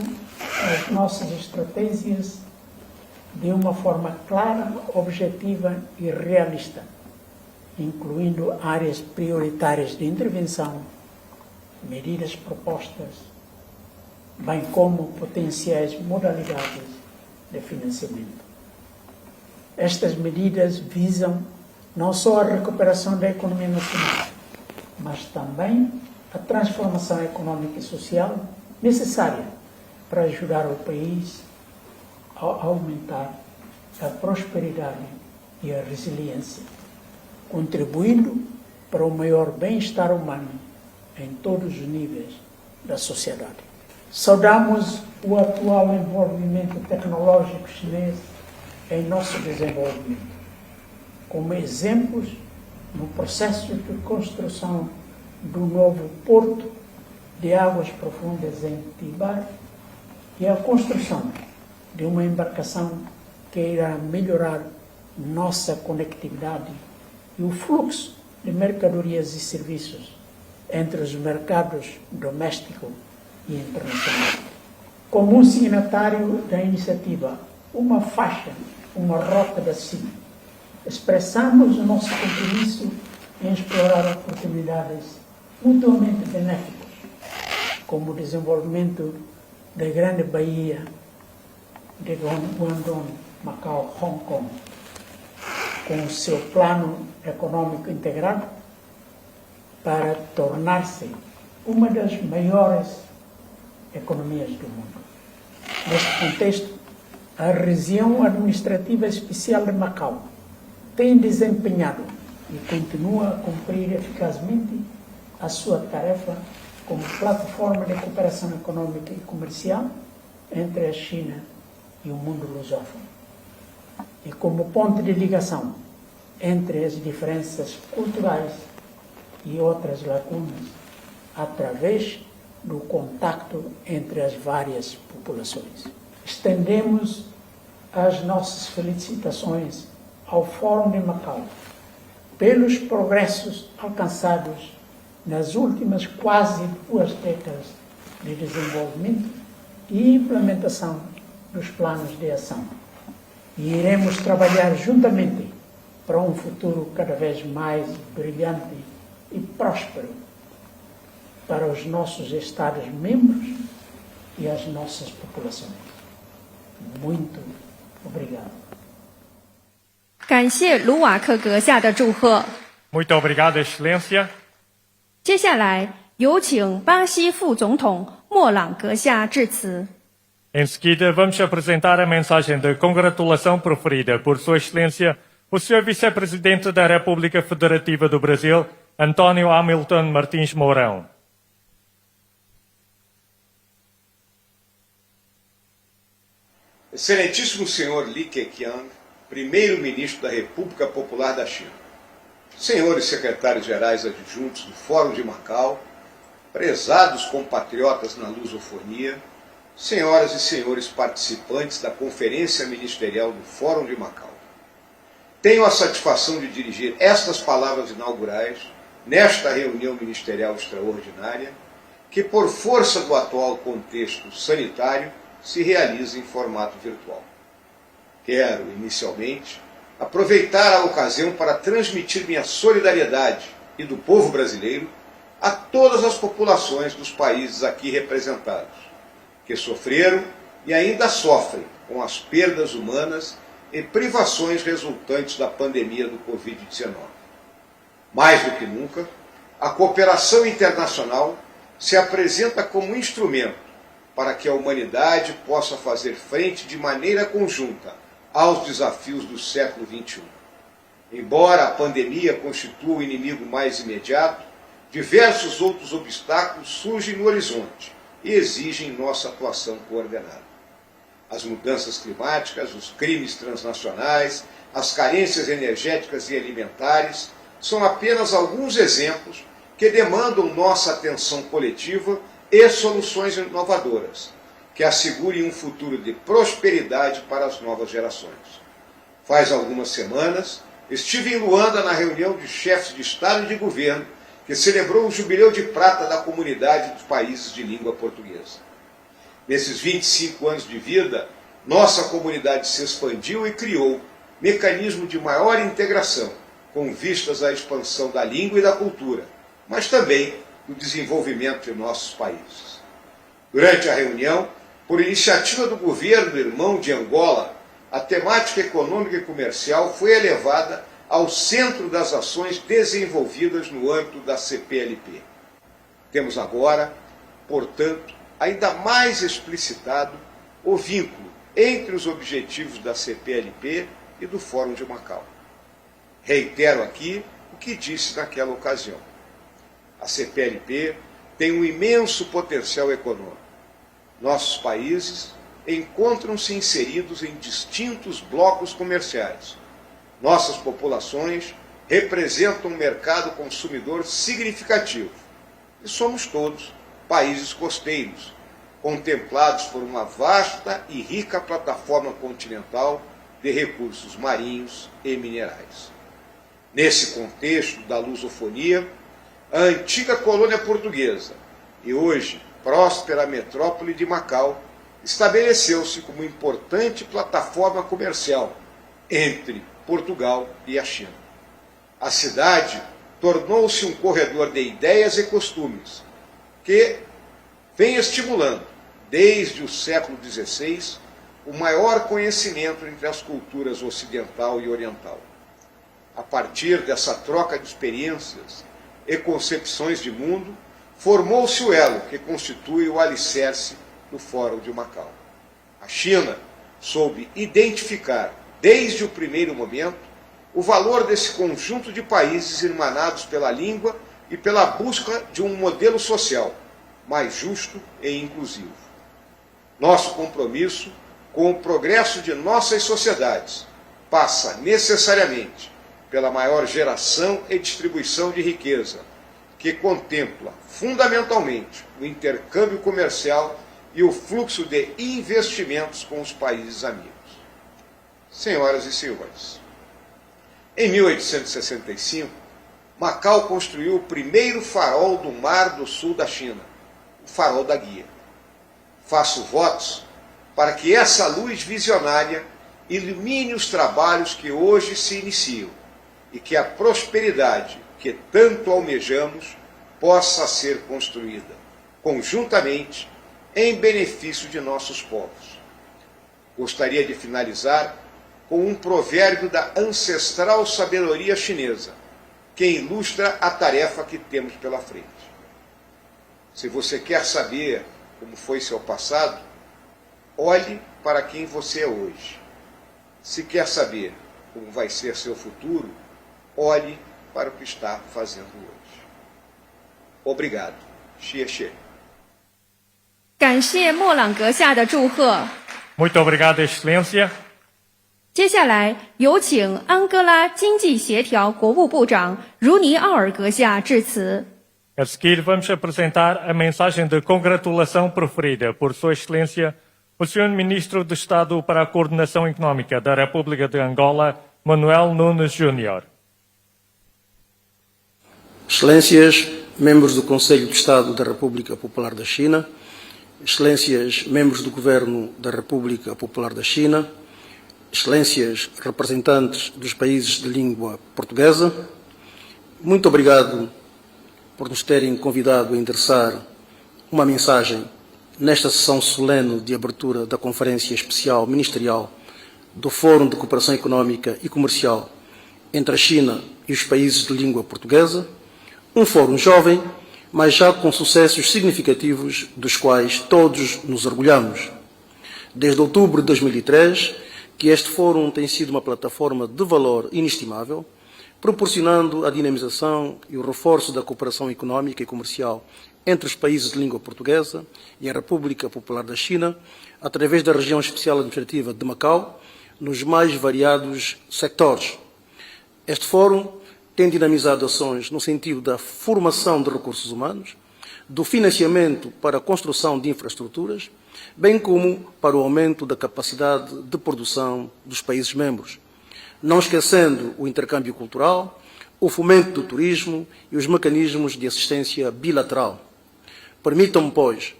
as nossas estratégias de uma forma clara, objetiva e realista, incluindo áreas prioritárias de intervenção, medidas propostas, bem como potenciais modalidades de financiamento. Estas medidas visam não só a recuperação da economia nacional, mas também a transformação econômica e social necessária para ajudar o país a aumentar a prosperidade e a resiliência, contribuindo para o maior bem-estar humano em todos os níveis da sociedade. Saudamos o atual envolvimento tecnológico chinês em nosso desenvolvimento, como exemplos no processo de construção do novo porto de águas profundas em Tibar e a construção de uma embarcação que irá melhorar nossa conectividade e o fluxo de mercadorias e serviços entre os mercados doméstico e internacional. Como um signatário da iniciativa Uma Faixa, uma Rota da China, expressamos o nosso compromisso em explorar oportunidades mutuamente benéficas, como o desenvolvimento da Grande Baía de Guangdong, Macau, Hong Kong, com o seu plano econômico integrado para tornar-se uma das maiores economias do mundo. Neste contexto, a região administrativa especial de Macau tem desempenhado e continua a cumprir eficazmente a sua tarefa como plataforma de cooperação econômica e comercial entre a China e o mundo lusófono, e como ponto de ligação entre as diferenças culturais e outras lacunas, através do contacto entre as várias populações. Estendemos as nossas felicitações ao Fórum de Macau pelos progressos alcançados nas últimas quase 2 décadas de desenvolvimento e implementação dos planos de ação. E iremos trabalhar juntamente para um futuro cada vez mais brilhante e próspero para os nossos Estados-membros e as nossas populações. Muito obrigado. 感谢卢瓦克阁下的祝贺。 Muito obrigado, Excelência. 接下来有请巴西副总统莫朗阁下致辞。 Em seguida, vamos apresentar a mensagem de congratulação proferida por Sua Excelência, o Sr. Vice-Presidente da República Federativa do Brasil, Antônio Hamilton Martins Mourão. Excelentíssimo senhor Li Keqiang, primeiro-ministro da República Popular da China, senhores secretários-gerais adjuntos do Fórum de Macau, prezados compatriotas na lusofonia, senhoras e senhores participantes da Conferência Ministerial do Fórum de Macau. Tenho a satisfação de dirigir estas palavras inaugurais nesta reunião ministerial extraordinária, que por força do atual contexto sanitário se realiza em formato virtual. Quero, inicialmente, aproveitar a ocasião para transmitir minha solidariedade e do povo brasileiro a todas as populações dos países aqui representados, que sofreram e ainda sofrem com as perdas humanas e privações resultantes da pandemia do Covid-19. Mais do que nunca, a cooperação internacional se apresenta como instrumento para que a humanidade possa fazer frente de maneira conjunta aos desafios do século XXI. Embora a pandemia constitua o inimigo mais imediato, diversos outros obstáculos surgem no horizonte e exigem nossa atuação coordenada. As mudanças climáticas, os crimes transnacionais, as carências energéticas e alimentares são apenas alguns exemplos que demandam nossa atenção coletiva e soluções inovadoras, que assegurem um futuro de prosperidade para as novas gerações. Faz algumas semanas, estive em Luanda na reunião de chefes de Estado e de Governo, que celebrou o Jubileu de Prata da Comunidade dos Países de Língua Portuguesa. Nesses 25 anos de vida, nossa comunidade se expandiu e criou mecanismo de maior integração, com vistas à expansão da língua e da cultura, mas também do desenvolvimento de nossos países. Durante a reunião, por iniciativa do governo irmão de Angola, a temática econômica e comercial foi elevada ao centro das ações desenvolvidas no âmbito da CPLP. Temos agora, portanto, ainda mais explicitado o vínculo entre os objetivos da CPLP e do Fórum de Macau. Reitero aqui o que disse naquela ocasião. A CPLP tem um imenso potencial econômico. Nossos países encontram-se inseridos em distintos blocos comerciais. Nossas populações representam um mercado consumidor significativo. E somos todos países costeiros, contemplados por uma vasta e rica plataforma continental de recursos marinhos e minerais. Nesse contexto da lusofonia, a antiga colônia portuguesa e hoje próspera metrópole de Macau estabeleceu-se como importante plataforma comercial entre Portugal e a China. A cidade tornou-se um corredor de ideias e costumes que vem estimulando, desde o século XVI, o maior conhecimento entre as culturas ocidental e oriental. A partir dessa troca de experiências e concepções de mundo, formou-se o elo que constitui o alicerce do Fórum de Macau. A China soube identificar, desde o primeiro momento, o valor desse conjunto de países irmanados pela língua e pela busca de um modelo social mais justo e inclusivo. Nosso compromisso com o progresso de nossas sociedades passa necessariamente pela maior geração e distribuição de riqueza, que contempla fundamentalmente o intercâmbio comercial e o fluxo de investimentos com os países amigos. Senhoras e senhores, em 1865, Macau construiu o primeiro farol do Mar do Sul da China, o Farol da Guia. Faço votos para que essa luz visionária ilumine os trabalhos que hoje se iniciam e que a prosperidade que tanto almejamos possa ser construída conjuntamente em benefício de nossos povos. Gostaria de finalizar com um provérbio da ancestral sabedoria chinesa, que ilustra a tarefa que temos pela frente. Se você quer saber como foi seu passado, olhe para quem você é hoje. Se quer saber como vai ser seu futuro, olhe para o que está fazendo hoje. Obrigado. Xie xie. 感谢莫朗阁下的祝贺。Muito obrigado, Excelência. 接下来有请安哥拉经济协调国务部长茹尼奥尔阁下致辞。 A seguir, vamos apresentar a mensagem de congratulação proferida por Sua Excelência, o Sr. Ministro de Estado para a Coordenação Económica da República de Angola, Manuel Nunes Júnior. Excelências, membros do Conselho de Estado da República Popular da China, Excelências, membros do Governo da República Popular da China, Excelências, representantes dos países de língua portuguesa, muito obrigado por nos terem convidado a endereçar uma mensagem nesta sessão solene de abertura da Conferência Especial Ministerial do Fórum de Cooperação Económica e Comercial entre a China e os países de língua portuguesa, um fórum jovem, mas já com sucessos significativos dos quais todos nos orgulhamos. Desde outubro de 2003, que este fórum tem sido uma plataforma de valor inestimável, proporcionando a dinamização e o reforço da cooperação económica e comercial entre os países de língua portuguesa e a República Popular da China, através da região especial administrativa de Macau, nos mais variados sectores. Este fórum tem dinamizado ações no sentido da formação de recursos humanos, do financiamento para a construção de infraestruturas, bem como para o aumento da capacidade de produção dos países membros, não esquecendo o intercâmbio cultural, o fomento do turismo e os mecanismos de assistência bilateral. Permitam-me, pois,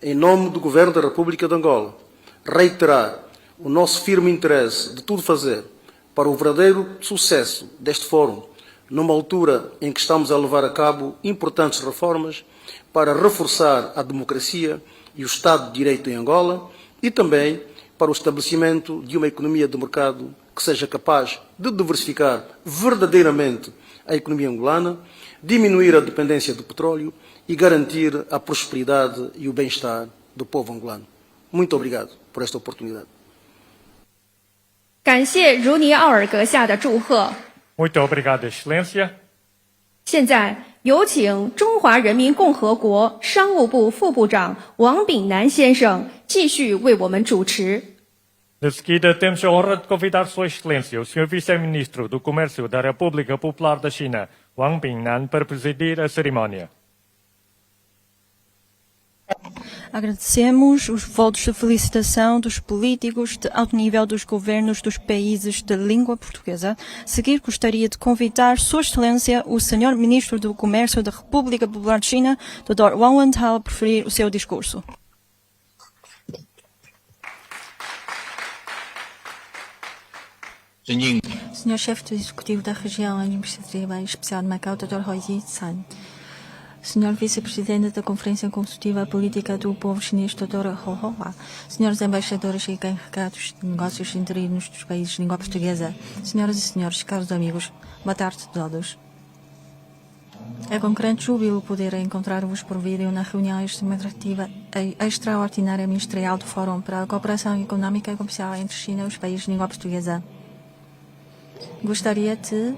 em nome do Governo da República de Angola, reiterar o nosso firme interesse de tudo fazer para o verdadeiro sucesso deste fórum, numa altura em que estamos a levar a cabo importantes reformas para reforçar a democracia e o Estado de Direito em Angola e também para o estabelecimento de uma economia de mercado que seja capaz de diversificar verdadeiramente a economia angolana, diminuir a dependência do petróleo e garantir a prosperidade e o bem-estar do povo angolano. Muito obrigado por esta oportunidade. 感谢茹尼奥尔阁下的祝贺。 Muito obrigado, Excelência. 现在有请中华人民共和国商务部副部长王炳南先生继续为我们主持。 De seguida, temos a honra de convidar Sua Excelência, o Sr. Vice-Ministro do Comércio da República Popular da China, Wang Bingnan, para presidir a cerimónia. Agradecemos os votos de felicitação dos políticos de alto nível dos governos dos países de língua portuguesa. A seguir, gostaria de convidar Sua Excelência, o Sr. Ministro do Comércio da República Popular de China, Dr. Wang Wentao, a proferir o seu discurso. Senhor Chefe do Executivo da Região Administrativa Especial de Macau, Dr. Hoi Yi-san. Senhor Vice-Presidente da Conferência Consultiva Política do Povo Chinês, Dr. Ho Hua. Senhores Embaixadores e encarregados de negócios interinos dos países de língua portuguesa. Senhoras e senhores, caros amigos, boa tarde a todos. É com grande júbilo poder encontrar-vos por vídeo na reunião extraordinária ministerial do Fórum para a Cooperação Económica e Comercial entre China e os países de língua portuguesa. Gostaria de,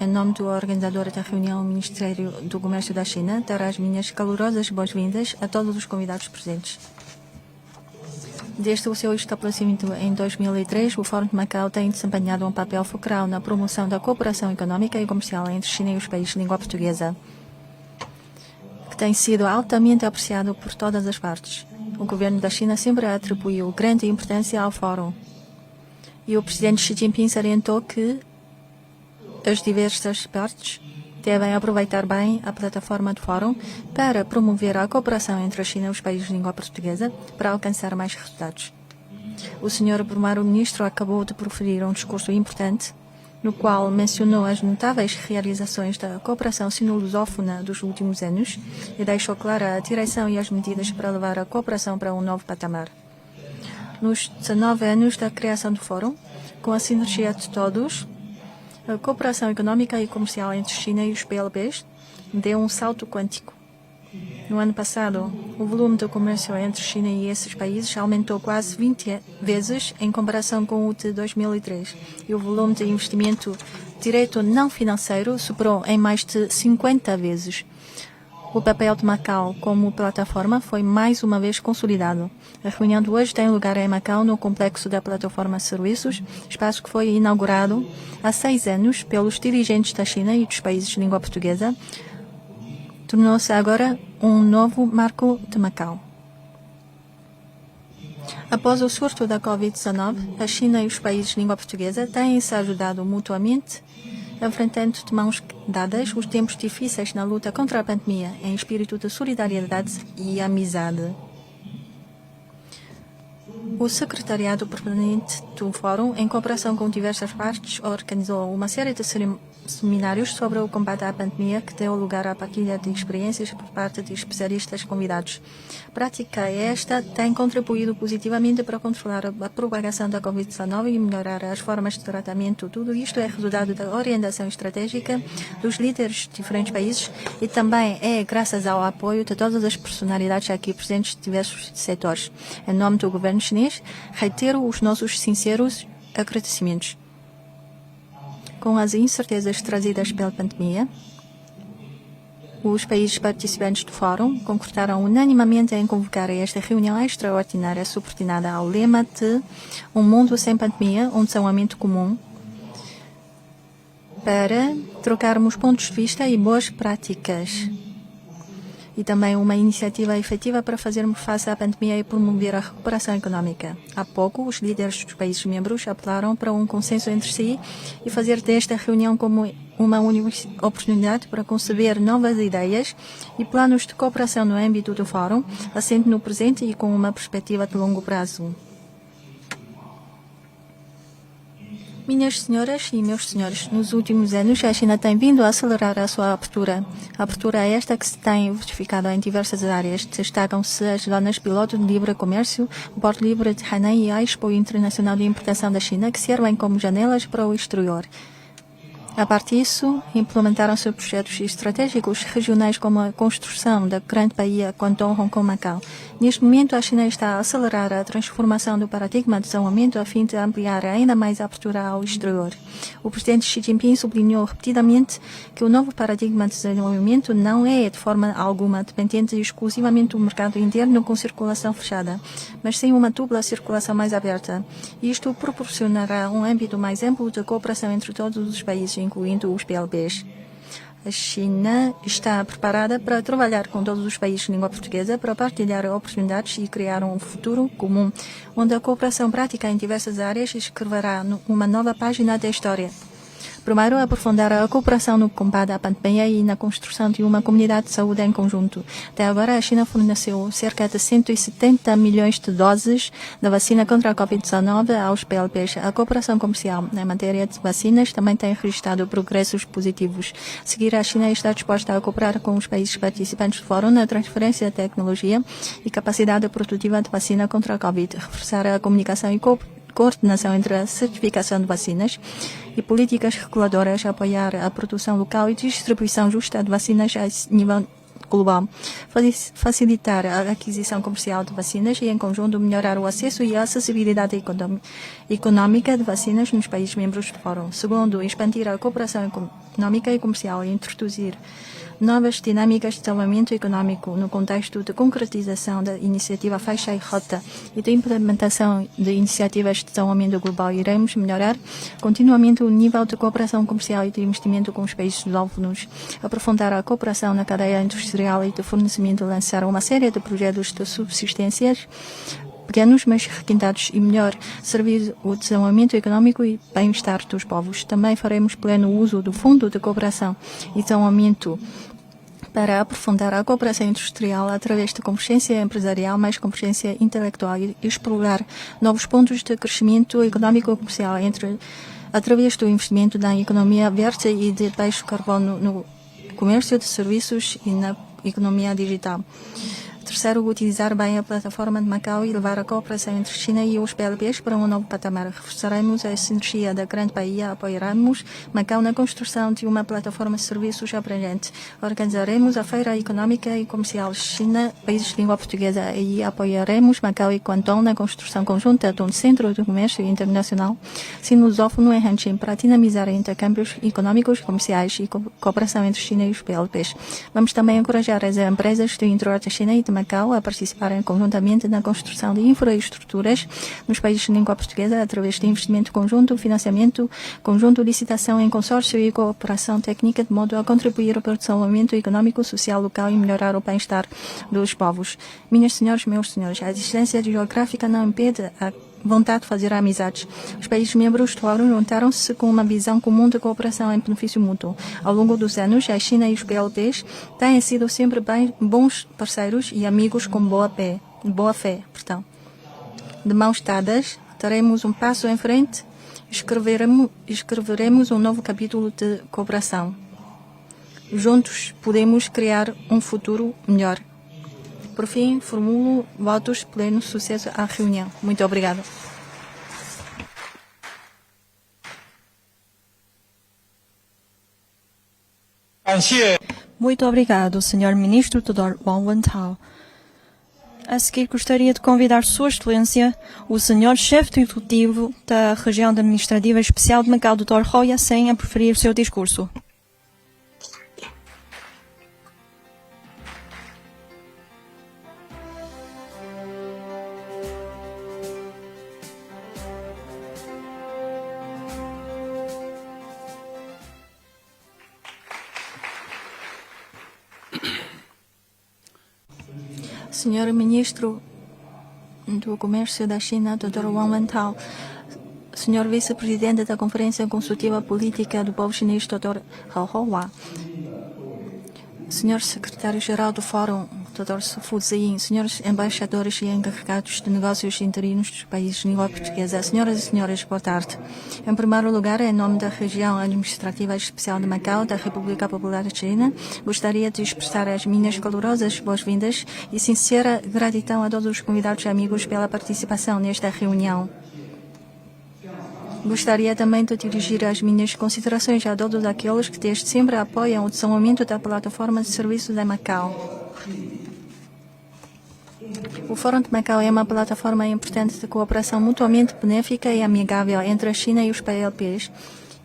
em nome do organizador da reunião, o Ministério do Comércio da China, dar as minhas calorosas boas-vindas a todos os convidados presentes. Desde o seu estabelecimento em 2003, o Fórum de Macau tem desempenhado um papel fulcral na promoção da cooperação económica e comercial entre China e os países de língua portuguesa, que tem sido altamente apreciado por todas as partes. O governo da China sempre atribuiu grande importância ao Fórum. E o presidente Xi Jinping salientou que as diversas partes devem aproveitar bem a plataforma do Fórum para promover a cooperação entre a China e os países de língua portuguesa para alcançar mais resultados. O Sr. Primeiro-Ministro acabou de proferir um discurso importante, no qual mencionou as notáveis realizações da cooperação sino-lusófona dos últimos anos e deixou clara a direção e as medidas para levar a cooperação para um novo patamar. Nos 19 anos da criação do Fórum, com a sinergia de todos, a cooperação económica e comercial entre China e os PLPs deu um salto quântico. No ano passado, o volume do comércio entre China e esses países aumentou quase 20 vezes em comparação com o de 2003 e o volume de investimento direto não financeiro superou em mais de 50 vezes O papel de Macau como plataforma foi mais uma vez consolidado. A reunião de hoje tem lugar em Macau, no complexo da Plataforma de Serviços, espaço que foi inaugurado há 6 anos pelos dirigentes da China e dos países de língua portuguesa. Tornou-se agora um novo marco de Macau. Após o surto da Covid-19, a China e os países de língua portuguesa têm se ajudado mutuamente, enfrentando de mãos dadas os tempos difíceis na luta contra a pandemia, em espírito de solidariedade e amizade. O Secretariado Permanente do Fórum, em cooperação com diversas partes, organizou uma série de seminários sobre o combate à pandemia que deu lugar à partilha de experiências por parte de especialistas convidados. Prática esta tem contribuído positivamente para controlar a propagação da Covid-19 e melhorar as formas de tratamento. Tudo isto é resultado da orientação estratégica dos líderes de diferentes países e também é graças ao apoio de todas as personalidades aqui presentes de diversos setores. Em nome do governo chinês, reitero os nossos sinceros agradecimentos. Com as incertezas trazidas pela pandemia, os países participantes do Fórum concordaram unanimemente em convocar esta reunião extraordinária subordinada ao lema de um mundo sem pandemia, um desenvolvimento comum, para trocarmos pontos de vista e boas práticas. E também uma iniciativa efetiva para fazermos face à pandemia e promover a recuperação econômica. Há pouco, os líderes dos países membros apelaram para um consenso entre si e fazer desta reunião como uma oportunidade para conceber novas ideias e planos de cooperação no âmbito do Fórum, assente no presente e com uma perspectiva de longo prazo. Minhas senhoras e meus senhores, nos últimos anos a China tem vindo a acelerar a sua abertura. A abertura esta que se tem verificado em diversas áreas. Destacam-se as zonas piloto de livre comércio, o Porto Livre de Hainan e a Expo Internacional de Importação da China, que servem como janelas para o exterior. A partir disso, implementaram-se projetos estratégicos regionais como a construção da Grande Baía Guangdong, Hong Kong, Macau. Neste momento, a China está a acelerar a transformação do paradigma de desenvolvimento a fim de ampliar ainda mais a abertura ao exterior. O presidente Xi Jinping sublinhou repetidamente que o novo paradigma de desenvolvimento não é, de forma alguma, dependente exclusivamente do mercado interno com circulação fechada, mas sim uma dupla circulação mais aberta. Isto proporcionará um âmbito mais amplo de cooperação entre todos os países, incluindo os PLPs. A China está preparada para trabalhar com todos os países de língua portuguesa para partilhar oportunidades e criar um futuro comum, onde a cooperação prática em diversas áreas escreverá uma nova página da história. Primeiro, aprofundar a cooperação no combate à pandemia e na construção de uma comunidade de saúde em conjunto. Até agora, a China forneceu cerca de 170 milhões de doses da vacina contra a Covid-19 aos PLPs. A cooperação comercial na matéria de vacinas também tem registrado progressos positivos. A seguir, a China está disposta a cooperar com os países participantes do Fórum na transferência de tecnologia e capacidade produtiva de vacina contra a Covid, reforçar a comunicação e coordenação entre a certificação de vacinas e políticas reguladoras, apoiar a produção local e distribuição justa de vacinas a nível global, facilitar a aquisição comercial de vacinas e, em conjunto, melhorar o acesso e a acessibilidade econômica de vacinas nos países membros do Fórum. Segundo, expandir a cooperação econômica e comercial e introduzir novas dinâmicas de desenvolvimento econômico no contexto de concretização da iniciativa Faixa e Rota e de implementação de iniciativas de desenvolvimento global. Iremos melhorar continuamente o nível de cooperação comercial e de investimento com os países lusófonos, aprofundar a cooperação na cadeia industrial e de fornecimento, lançar uma série de projetos de subsistências pequenos, mas requintados, e melhor servir o desenvolvimento econômico e bem-estar dos povos. Também faremos pleno uso do Fundo de Cooperação e Desenvolvimento para aprofundar a cooperação industrial através de convergência empresarial mais convergência intelectual e explorar novos pontos de crescimento econômico e comercial através do investimento na economia verde e de baixo carbono no comércio de serviços e na economia digital. Terceiro, utilizar bem a plataforma de Macau e levar a cooperação entre China e os PLPs para um novo patamar. Reforçaremos a sinergia da Grande Bahia, apoiaremos Macau na construção de uma plataforma de serviços abrangente. Organizaremos a Feira Económica e Comercial China, países de língua portuguesa, e apoiaremos Macau e Guangdong na construção conjunta de um centro de comércio internacional sino-lusófono em Hanxin para dinamizar intercâmbios económicos, comerciais e cooperação entre China e os PLPs. Vamos também encorajar as empresas do interior da China e de Macau a participarem conjuntamente na construção de infraestruturas nos países de língua portuguesa através de investimento conjunto, financiamento conjunto, licitação em consórcio e cooperação técnica, de modo a contribuir para o desenvolvimento económico, social local e melhorar o bem-estar dos povos. Minhas senhoras, meus senhores, a distância geográfica não impede a vontade de fazer amizades. Os países membros do Fórum juntaram-se com uma visão comum de cooperação em benefício mútuo. Ao longo dos anos, a China e os PLPs têm sido sempre bons parceiros e amigos com boa fé. De mãos dadas, daremos um passo em frente e escreveremos um novo capítulo de cooperação. Juntos podemos criar um futuro melhor. Por fim, formulo votos de pleno sucesso à reunião. Muito obrigada. Muito obrigado, Sr. Ministro Dr. Wang Wentao. A seguir, gostaria de convidar Sua Excelência, o Sr. Chefe do Executivo da Região Administrativa Especial de Macau, Dr. Hou Yaceng, a proferir o seu discurso. Senhor Ministro do Comércio da China, Dr. Wang Wentao, Senhor Vice-Presidente da Conferência Consultiva Política do Povo Chinês, Dr. Hou Hua, Senhor Secretário-Geral do Fórum, Dr. Fu Ziying, Senhores Embaixadores e Encarregados de Negócios Interinos dos países de língua portuguesa, Senhoras e Senhores, boa tarde. Em primeiro lugar, em nome da Região Administrativa Especial de Macau, da República Popular da China, gostaria de expressar as minhas calorosas boas-vindas e sincera gratidão a todos os convidados e amigos pela participação nesta reunião. Gostaria também de dirigir as minhas considerações a todos aqueles que desde sempre apoiam o desenvolvimento da plataforma de serviços em Macau. O Fórum de Macau é uma plataforma importante de cooperação mutuamente benéfica e amigável entre a China e os PLPs.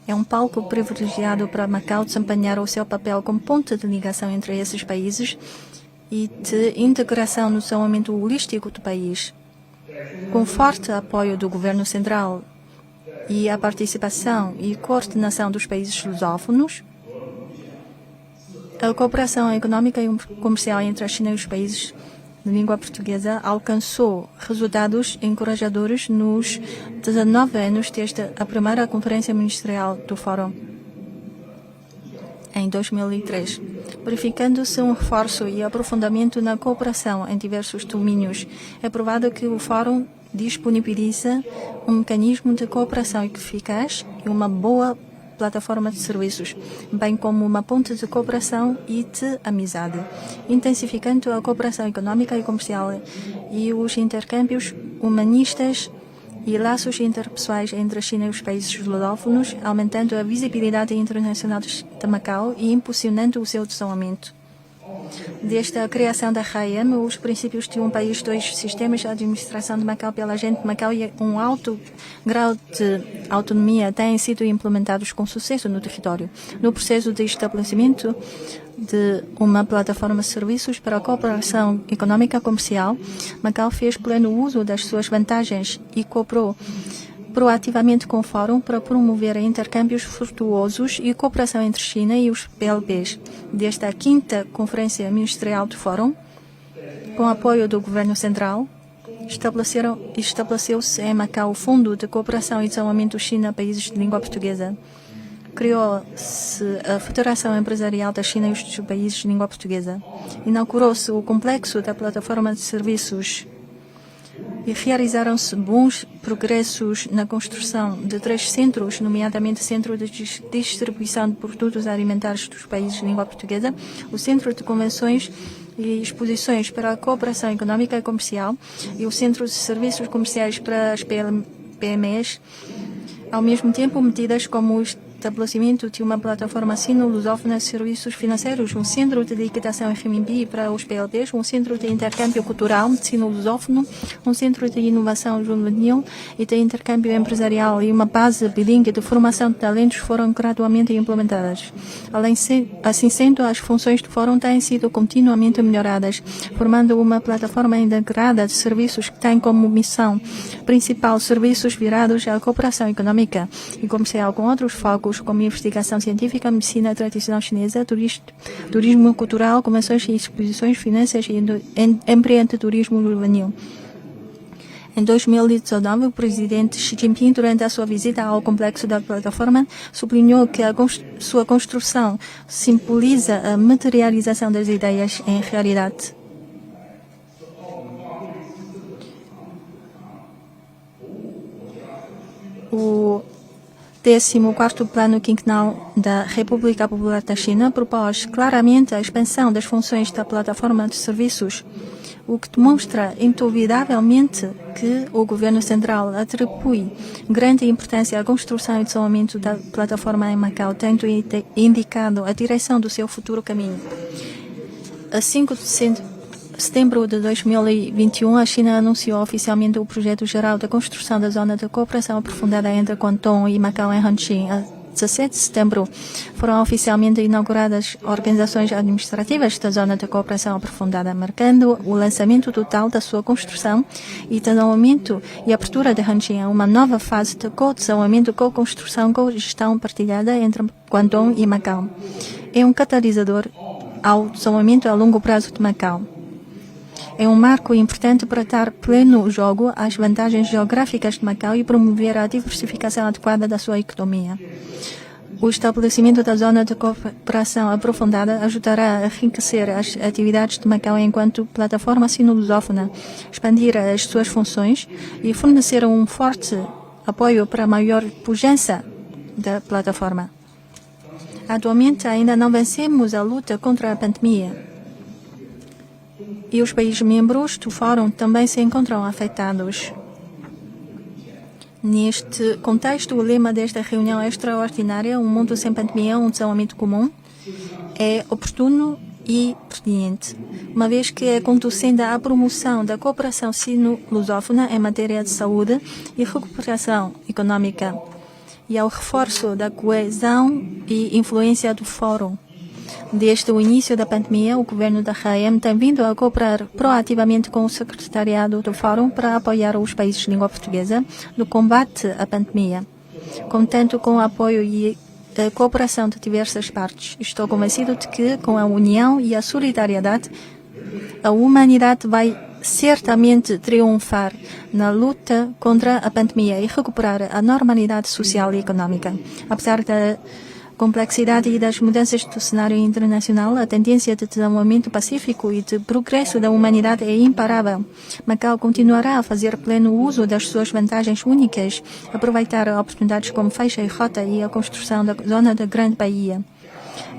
É um palco privilegiado para Macau desempenhar o seu papel como ponte de ligação entre esses países e de integração no desenvolvimento holístico do país. Com forte apoio do Governo Central e a participação e coordenação dos países lusófonos, a cooperação econômica e comercial entre a China e os países de língua portuguesa alcançou resultados encorajadores nos 19 anos desde a primeira Conferência Ministerial do Fórum, em 2003, verificando-se um reforço e aprofundamento na cooperação em diversos domínios. É provado que o Fórum disponibiliza um mecanismo de cooperação eficaz e uma boa plataforma de serviços, bem como uma ponte de cooperação e de amizade, intensificando a cooperação econômica e comercial e os intercâmbios humanistas e laços interpessoais entre a China e os países lusófonos, aumentando a visibilidade internacional de Macau e impulsionando o seu desenvolvimento. Desde a criação da RAEM, os princípios de um país, dois sistemas, a administração de Macau pela gente de Macau e um alto grau de autonomia têm sido implementados com sucesso no território. No processo de estabelecimento de uma plataforma de serviços para a cooperação econômica comercial, Macau fez pleno uso das suas vantagens e cooperou proativamente com o Fórum para promover intercâmbios frutuosos e cooperação entre China e os PLPs. Desde a 5ª Conferência Ministerial do Fórum, com apoio do Governo Central, estabeleceu-se em Macau o Fundo de Cooperação e Desenvolvimento China-Países de Língua Portuguesa. Criou-se a Federação Empresarial da China e os Países de Língua Portuguesa. Inaugurou-se o complexo da Plataforma de Serviços e realizaram-se bons progressos na construção de 3 centros, nomeadamente o Centro de Distribuição de Produtos Alimentares dos países de língua portuguesa, o Centro de Convenções e Exposições para a Cooperação Económica e Comercial e o Centro de Serviços Comerciais para as PMEs, ao mesmo tempo medidas como o estabelecimento de uma plataforma sino-lusófona de serviços financeiros, um centro de liquidação em renminbi para os PLPs, um centro de intercâmbio cultural sino-lusófono, um centro de inovação juvenil e de intercâmbio empresarial e uma base bilingue de formação de talentos foram gradualmente implementadas. Assim sendo, as funções do Fórum têm sido continuamente melhoradas, formando uma plataforma integrada de serviços que tem como missão principal serviços virados à cooperação econômica e comercial com outros focos como investigação científica, medicina tradicional chinesa, turismo cultural, convenções e exposições, finanças e empreendedorismo juvenil. Em 2019, o presidente Xi Jinping, durante a sua visita ao complexo da plataforma, sublinhou que sua construção simboliza a materialização das ideias em realidade. O 14º Plano Quinquenal da República Popular da China propôs claramente a expansão das funções da plataforma de serviços, o que demonstra indubitavelmente que o governo central atribui grande importância à construção e desenvolvimento da plataforma em Macau, tendo indicado a direção do seu futuro caminho. A 5 de setembro de 2021, a China anunciou oficialmente o projeto geral da construção da zona de cooperação aprofundada entre Guangdong e Macau em Hanxin. A 17 de setembro foram oficialmente inauguradas organizações administrativas da zona de cooperação aprofundada, marcando o lançamento total da sua construção e desenvolvimento e abertura de Hanxin a uma nova fase de co-desenvolvimento, co-construção, co-gestão partilhada entre Guangdong e Macau. É um catalisador ao desenvolvimento a longo prazo de Macau. É um marco importante para dar pleno jogo às vantagens geográficas de Macau e promover a diversificação adequada da sua economia. O estabelecimento da zona de cooperação aprofundada ajudará a enriquecer as atividades de Macau enquanto plataforma sino-lusófona, expandir as suas funções e fornecer um forte apoio para a maior pujança da plataforma. Atualmente ainda não vencemos a luta contra a pandemia. E os países membros do Fórum também se encontram afetados. Neste contexto, o lema desta reunião extraordinária, um mundo sem pandemia, um desenvolvimento comum, é oportuno e pertinente, uma vez que é conducente à promoção da cooperação sino-lusófona em matéria de saúde e recuperação econômica e ao reforço da coesão e influência do Fórum. Desde o início da pandemia, o governo da RAEM tem vindo a cooperar proativamente com o secretariado do Fórum para apoiar os países de língua portuguesa no combate à pandemia. Contando com o apoio e a cooperação de diversas partes, estou convencido de que, com a união e a solidariedade, a humanidade vai certamente triunfar na luta contra a pandemia e recuperar a normalidade social e econômica. Apesar da complexidade e das mudanças do cenário internacional, a tendência de desenvolvimento pacífico e de progresso da humanidade é imparável. Macau continuará a fazer pleno uso das suas vantagens únicas, aproveitar oportunidades como faixa e rota e a construção da zona da Grande Baía.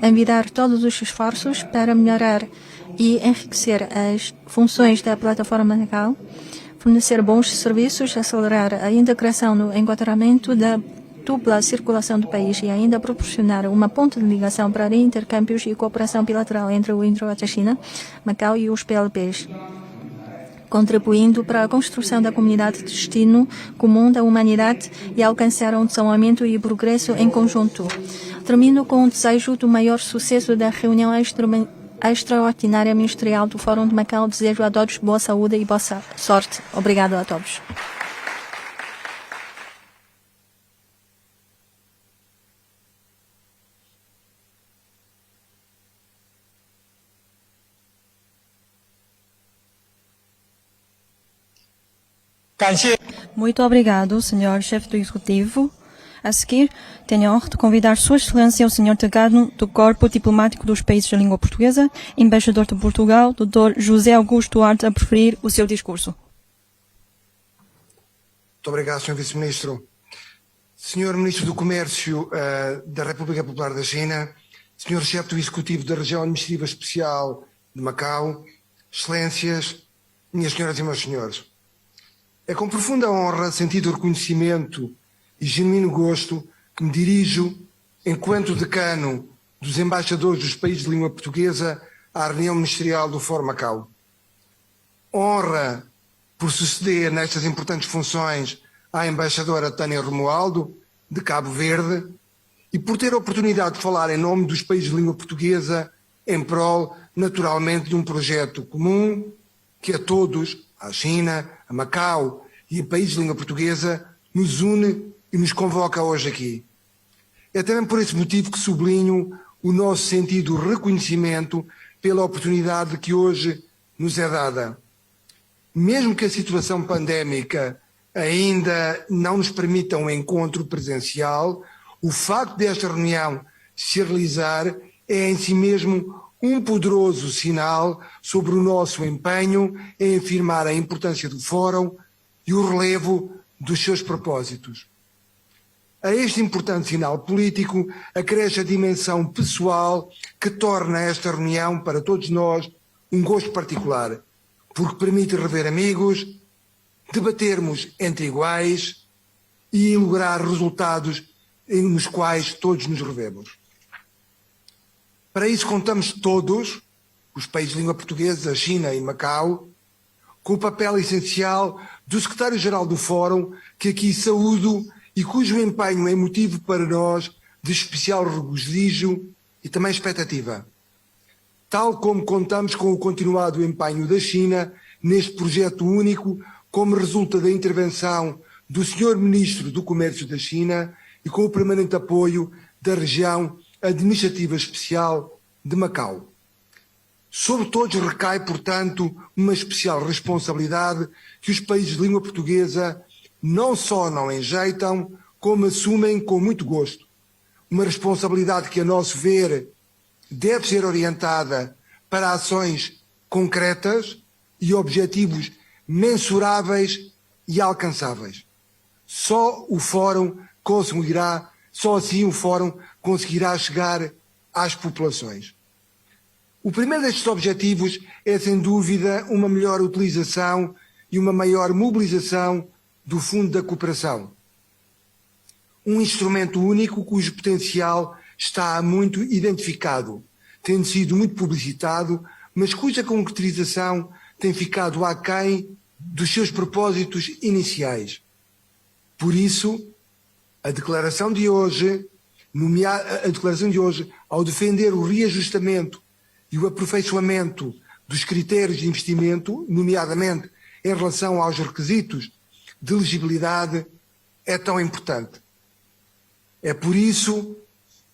Envidar todos os esforços para melhorar e enriquecer as funções da plataforma Macau, fornecer bons serviços, acelerar a integração no enquadramento da dupla circulação do país e ainda proporcionar uma ponte de ligação para intercâmbios e cooperação bilateral entre o Introata China, Macau e os PLPs, contribuindo para a construção da comunidade de destino comum da humanidade e alcançar um desenvolvimento e progresso em conjunto. Termino com o desejo do maior sucesso da reunião extraordinária ministerial do Fórum de Macau. Desejo a todos boa saúde e boa sorte. Obrigado a todos. Muito obrigado, Sr. Chefe do Executivo. A seguir, tenho a honra de convidar Sua Excelência o Sr. Delegado do Corpo Diplomático dos Países da Língua Portuguesa, Embaixador de Portugal, Dr. José Augusto Duarte, a proferir o seu discurso. Muito obrigado, Sr. Vice-Ministro. Sr. Ministro do Comércio da República Popular da China, Sr. Chefe do Executivo da Região Administrativa Especial de Macau, Excelências, minhas senhoras e meus senhores. É com profunda honra, sentido reconhecimento e genuíno gosto que me dirijo, enquanto decano dos embaixadores dos países de língua portuguesa, à reunião ministerial do Fórum Macau. Honra por suceder nestas importantes funções à embaixadora Tânia Romualdo, de Cabo Verde, e por ter a oportunidade de falar em nome dos países de língua portuguesa em prol, naturalmente, de um projeto comum que a todos, à China, a Macau e a países de língua portuguesa, nos une e nos convoca hoje aqui. É também por esse motivo que sublinho o nosso sentido reconhecimento pela oportunidade que hoje nos é dada. Mesmo que a situação pandémica ainda não nos permita um encontro presencial, o facto desta reunião se realizar é em si mesmo um poderoso sinal sobre o nosso empenho em afirmar a importância do Fórum e o relevo dos seus propósitos. A este importante sinal político acresce a dimensão pessoal que torna esta reunião para todos nós um gosto particular, porque permite rever amigos, debatermos entre iguais e lograr resultados nos quais todos nos revemos. Para isso contamos todos, os países de língua portuguesa, a China e Macau, com o papel essencial do secretário-geral do Fórum, que aqui saúdo e cujo empenho é motivo para nós de especial regozijo e também expectativa. Tal como contamos com o continuado empenho da China neste projeto único, como resulta da intervenção do Sr. Ministro do Comércio da China e com o permanente apoio da Região Administrativa Especial de Macau. Sobre todos recai, portanto, uma especial responsabilidade que os países de língua portuguesa não só não enjeitam, como assumem com muito gosto. Uma responsabilidade que, a nosso ver, deve ser orientada para ações concretas e objetivos mensuráveis e alcançáveis. Só assim o Fórum conseguirá chegar às populações. O primeiro destes objetivos é, sem dúvida, uma melhor utilização e uma maior mobilização do Fundo da Cooperação. Um instrumento único cujo potencial está muito identificado, tendo sido muito publicitado, mas cuja concretização tem ficado aquém dos seus propósitos iniciais. Por isso, a declaração de hoje, ao defender o reajustamento e o aperfeiçoamento dos critérios de investimento, nomeadamente em relação aos requisitos de elegibilidade, é tão importante. É por isso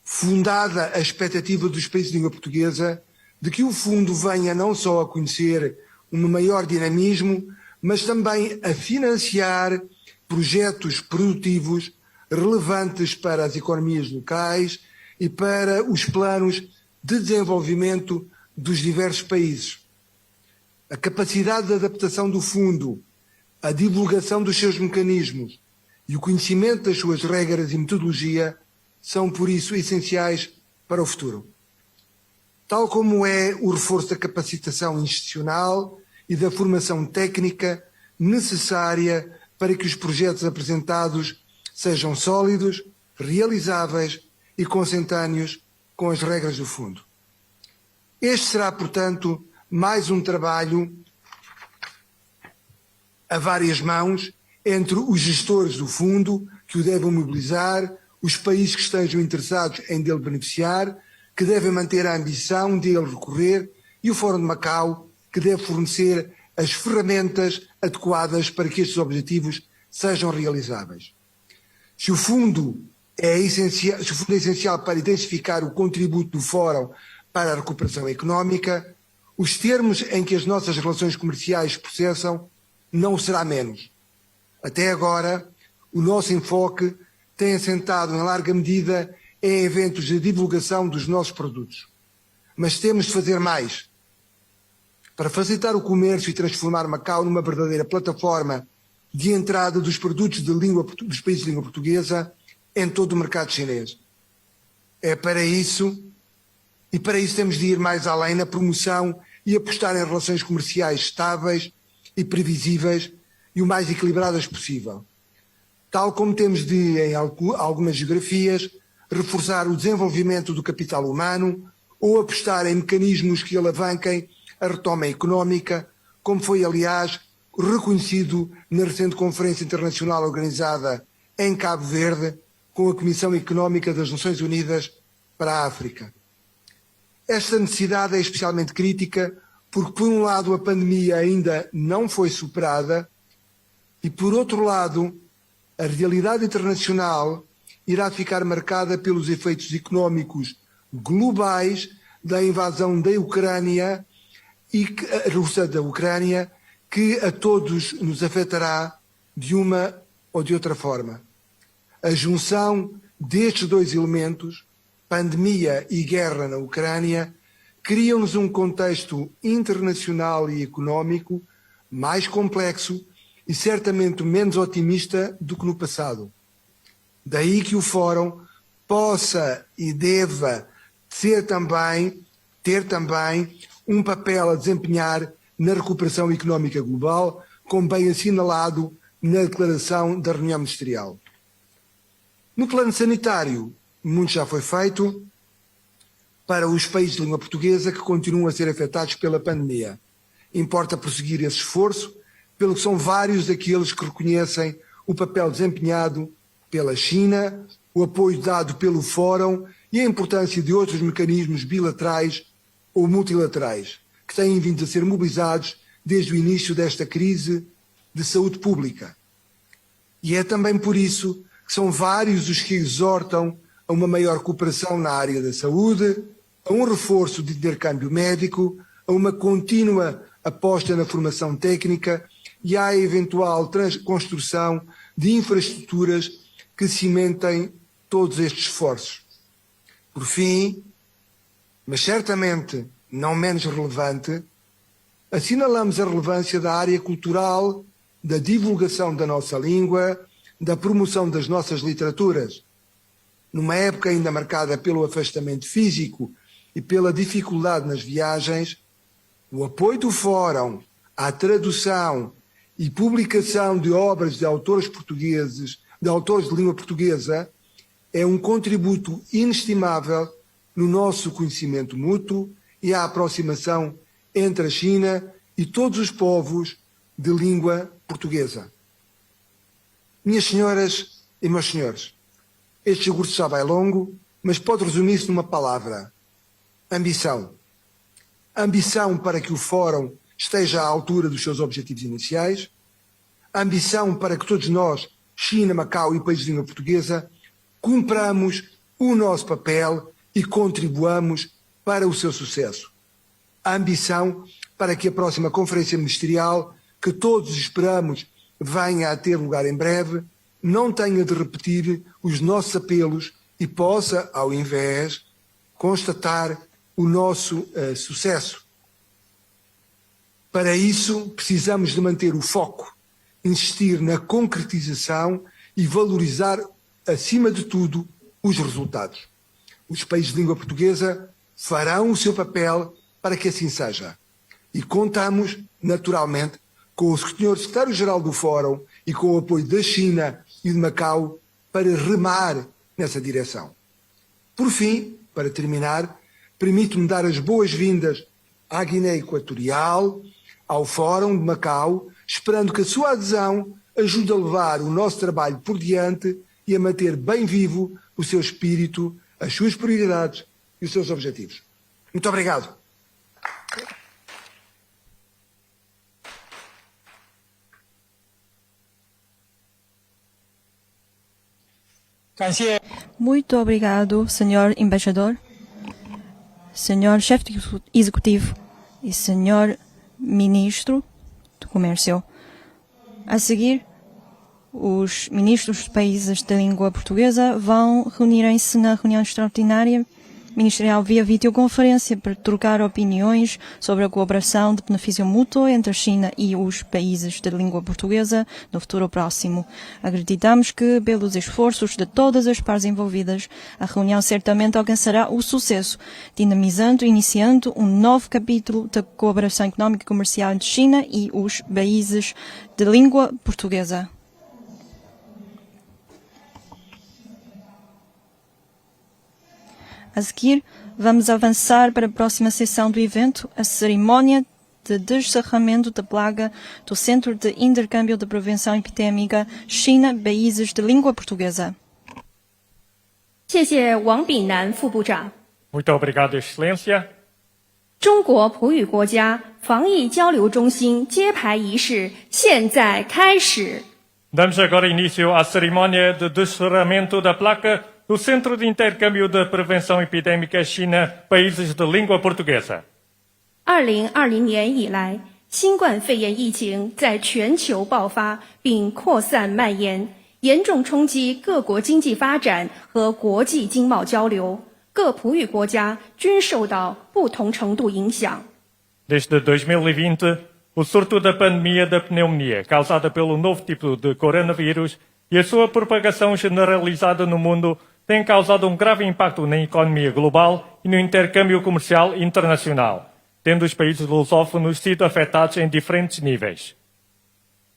fundada a expectativa dos países de língua portuguesa de que o Fundo venha não só a conhecer um maior dinamismo, mas também a financiar projetos produtivos relevantes para as economias locais e para os planos de desenvolvimento dos diversos países. A capacidade de adaptação do Fundo, a divulgação dos seus mecanismos e o conhecimento das suas regras e metodologia são, por isso, essenciais para o futuro. Tal como é o reforço da capacitação institucional e da formação técnica necessária para que os projetos apresentados sejam sólidos, realizáveis e consentâneos com as regras do Fundo. Este será, portanto, mais um trabalho a várias mãos entre os gestores do Fundo, que o devem mobilizar, os países que estejam interessados em dele beneficiar, que devem manter a ambição de ele recorrer, e o Fórum de Macau, que deve fornecer as ferramentas adequadas para que estes objetivos sejam realizáveis. Se o Fundo é essencial para intensificar o contributo do Fórum para a recuperação económica, os termos em que as nossas relações comerciais processam não será menos. Até agora, o nosso enfoque tem assentado em larga medida em eventos de divulgação dos nossos produtos. Mas temos de fazer mais. Para facilitar o comércio e transformar Macau numa verdadeira plataforma de entrada dos produtos dos países de língua portuguesa em todo o mercado chinês. É para isso, e para isso temos de ir mais além na promoção e apostar em relações comerciais estáveis e previsíveis e o mais equilibradas possível. Tal como temos de, em algumas geografias, reforçar o desenvolvimento do capital humano ou apostar em mecanismos que alavanquem a retoma económica, como foi, aliás, reconhecido na recente Conferência Internacional organizada em Cabo Verde com a Comissão Económica das Nações Unidas para a África. Esta necessidade é especialmente crítica porque, por um lado, a pandemia ainda não foi superada e, por outro lado, a realidade internacional irá ficar marcada pelos efeitos económicos globais da invasão da Ucrânia russa da Ucrânia, que a todos nos afetará de uma ou de outra forma. A junção destes dois elementos, pandemia e guerra na Ucrânia, criam-nos um contexto internacional e económico mais complexo e certamente menos otimista do que no passado. Daí que o Fórum possa e deva ter também um papel a desempenhar na recuperação económica global, como bem assinalado na declaração da reunião ministerial. No plano sanitário, muito já foi feito para os países de língua portuguesa que continuam a ser afetados pela pandemia. Importa prosseguir esse esforço, pelo que são vários daqueles que reconhecem o papel desempenhado pela China, o apoio dado pelo Fórum e a importância de outros mecanismos bilaterais ou multilaterais, que têm vindo a ser mobilizados desde o início desta crise de saúde pública. E é também por isso que são vários os que exortam a uma maior cooperação na área da saúde, a um reforço de intercâmbio médico, a uma contínua aposta na formação técnica e à eventual construção de infraestruturas que cimentem todos estes esforços. Por fim, mas certamente não menos relevante, assinalamos a relevância da área cultural, da divulgação da nossa língua, da promoção das nossas literaturas. Numa época ainda marcada pelo afastamento físico e pela dificuldade nas viagens, o apoio do Fórum à tradução e publicação de obras de autores portugueses, de autores de língua portuguesa, é um contributo inestimável no nosso conhecimento mútuo e à aproximação entre a China e todos os povos de língua portuguesa. Minhas senhoras e meus senhores, este discurso já vai longo, mas pode resumir-se numa palavra: ambição. Ambição para que o Fórum esteja à altura dos seus objetivos iniciais, ambição para que todos nós, China, Macau e países de língua portuguesa, cumpramos o nosso papel e contribuamos para o seu sucesso. A ambição para que a próxima Conferência Ministerial, que todos esperamos venha a ter lugar em breve, não tenha de repetir os nossos apelos e possa, ao invés, constatar o nosso sucesso. Para isso, precisamos de manter o foco, insistir na concretização e valorizar, acima de tudo, os resultados. Os países de língua portuguesa farão o seu papel para que assim seja. E contamos, naturalmente, com o Sr. Secretário-Geral do Fórum e com o apoio da China e de Macau para remar nessa direção. Por fim, para terminar, permito-me dar as boas-vindas à Guiné Equatorial, ao Fórum de Macau, esperando que a sua adesão ajude a levar o nosso trabalho por diante e a manter bem vivo o seu espírito, as suas prioridades e os seus objetivos. Muito obrigado. Muito obrigado, Senhor Embaixador, Senhor Chefe Executivo e Senhor Ministro do Comércio. A seguir, os ministros dos países de língua portuguesa vão reunirem-se na reunião extraordinária ministerial via videoconferência para trocar opiniões sobre a cooperação de benefício mútuo entre a China e os países de língua portuguesa no futuro próximo. Acreditamos que, pelos esforços de todas as partes envolvidas, a reunião certamente alcançará o sucesso, dinamizando e iniciando um novo capítulo da cooperação económica e comercial entre China e os países de língua portuguesa. A seguir, vamos avançar para a próxima sessão do evento, a cerimónia de descerramento da placa do Centro de Intercâmbio de Prevenção Epidêmica China-Países de Língua Portuguesa. 谢谢王炳南副部长。 Muito obrigado, Excelência. 中国普语国家防疫交流中心揭牌仪式现在开始。 Damos agora início à cerimónia de descerramento da placa do Centro de Intercâmbio de Prevenção Epidêmica China-Países de Língua Portuguesa. 2020年以来，新冠肺炎疫情在全球爆发并扩散蔓延，严重冲击各国经济发展和国际经贸交流。各普语国家均受到不同程度影响。 Desde 2020, o surto da pandemia da pneumonia causada pelo novo tipo de coronavírus e a sua propagação generalizada no mundo tem causado um grave impacto na economia global e no intercâmbio comercial internacional, tendo os países lusófonos sido afetados em diferentes níveis.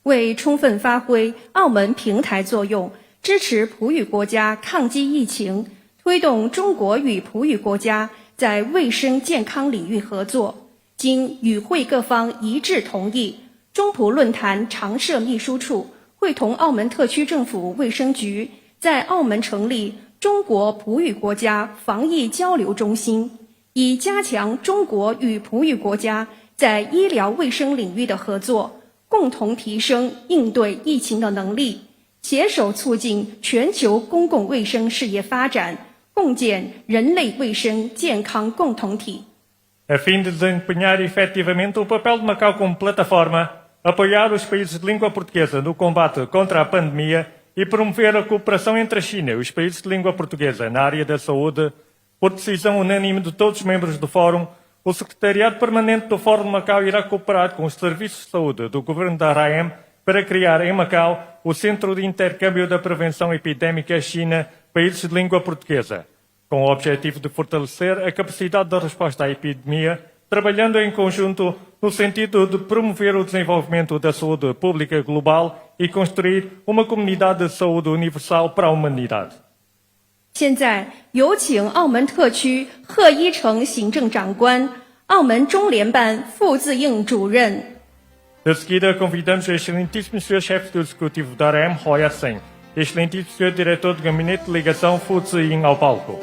为充分发挥澳门平台作用，支持普语国家抗击疫情，推动中国与普语国家在卫生健康领域合作，经与会各方一致同意，中普论坛常设秘书处会同澳门特区政府卫生局在澳门成立中国普语国家防疫交流中心，以加强中国与普语国家在医疗卫生领域的合作，共同提升应对疫情的能力，携手促进全球公共卫生事业发展，共建人类卫生健康共同体。 A fim de desempenhar efetivamente o papel de Macau como plataforma, apoiar os países de língua portuguesa no combate contra a pandemia e promover a cooperação entre a China e os países de língua portuguesa na área da saúde, por decisão unânime de todos os membros do Fórum, o Secretariado Permanente do Fórum de Macau irá cooperar com os serviços de saúde do Governo da RAEM para criar em Macau o Centro de Intercâmbio da Prevenção Epidêmica China-Países de Língua Portuguesa, com o objetivo de fortalecer a capacidade de resposta à epidemia, trabalhando em conjunto no sentido de promover o desenvolvimento da saúde pública global e construir uma comunidade de saúde universal para a humanidade. 现在有请澳门特区贺一诚行政长官、澳门中联办傅自应主任。 De seguida, convidamos o excelentíssimo Sr. Chefe do Executivo da AREM, Roy Asseng, e o excelentíssimo Sr. Diretor do Gabinete de Ligação, Fu Ziying, ao palco.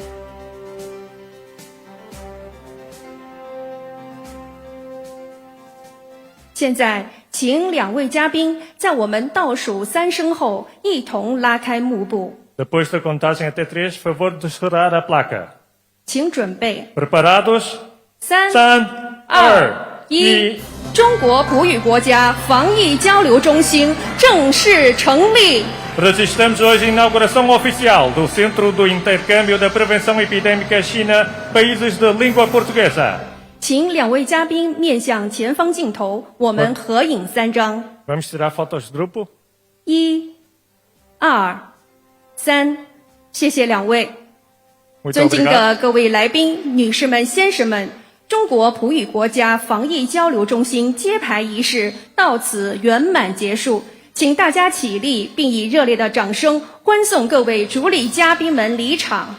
现在，请两位嘉宾在我们倒数3声后，一同拉开幕布。 Depois da contagem até 3, favor de descerrar a placa. 请准备。 Preparados? 3、 3、2、 1，中国普语国家防疫交流中心正式成立。 Registramos hoje a inauguração oficial do Centro do Intercâmbio da Prevenção Epidêmica China-Países de Língua Portuguesa. 请两位嘉宾面向前方镜头，我们合影3张。 Vamos tirar fotos de grupo? 1、2、3，谢谢两位。 Muito 尊敬 obrigado. 的各位来宾、女士们、先生们，中国普语国家防疫交流中心揭牌仪式到此圆满结束，请大家起立，并以热烈的掌声欢送各位主礼嘉宾们离场。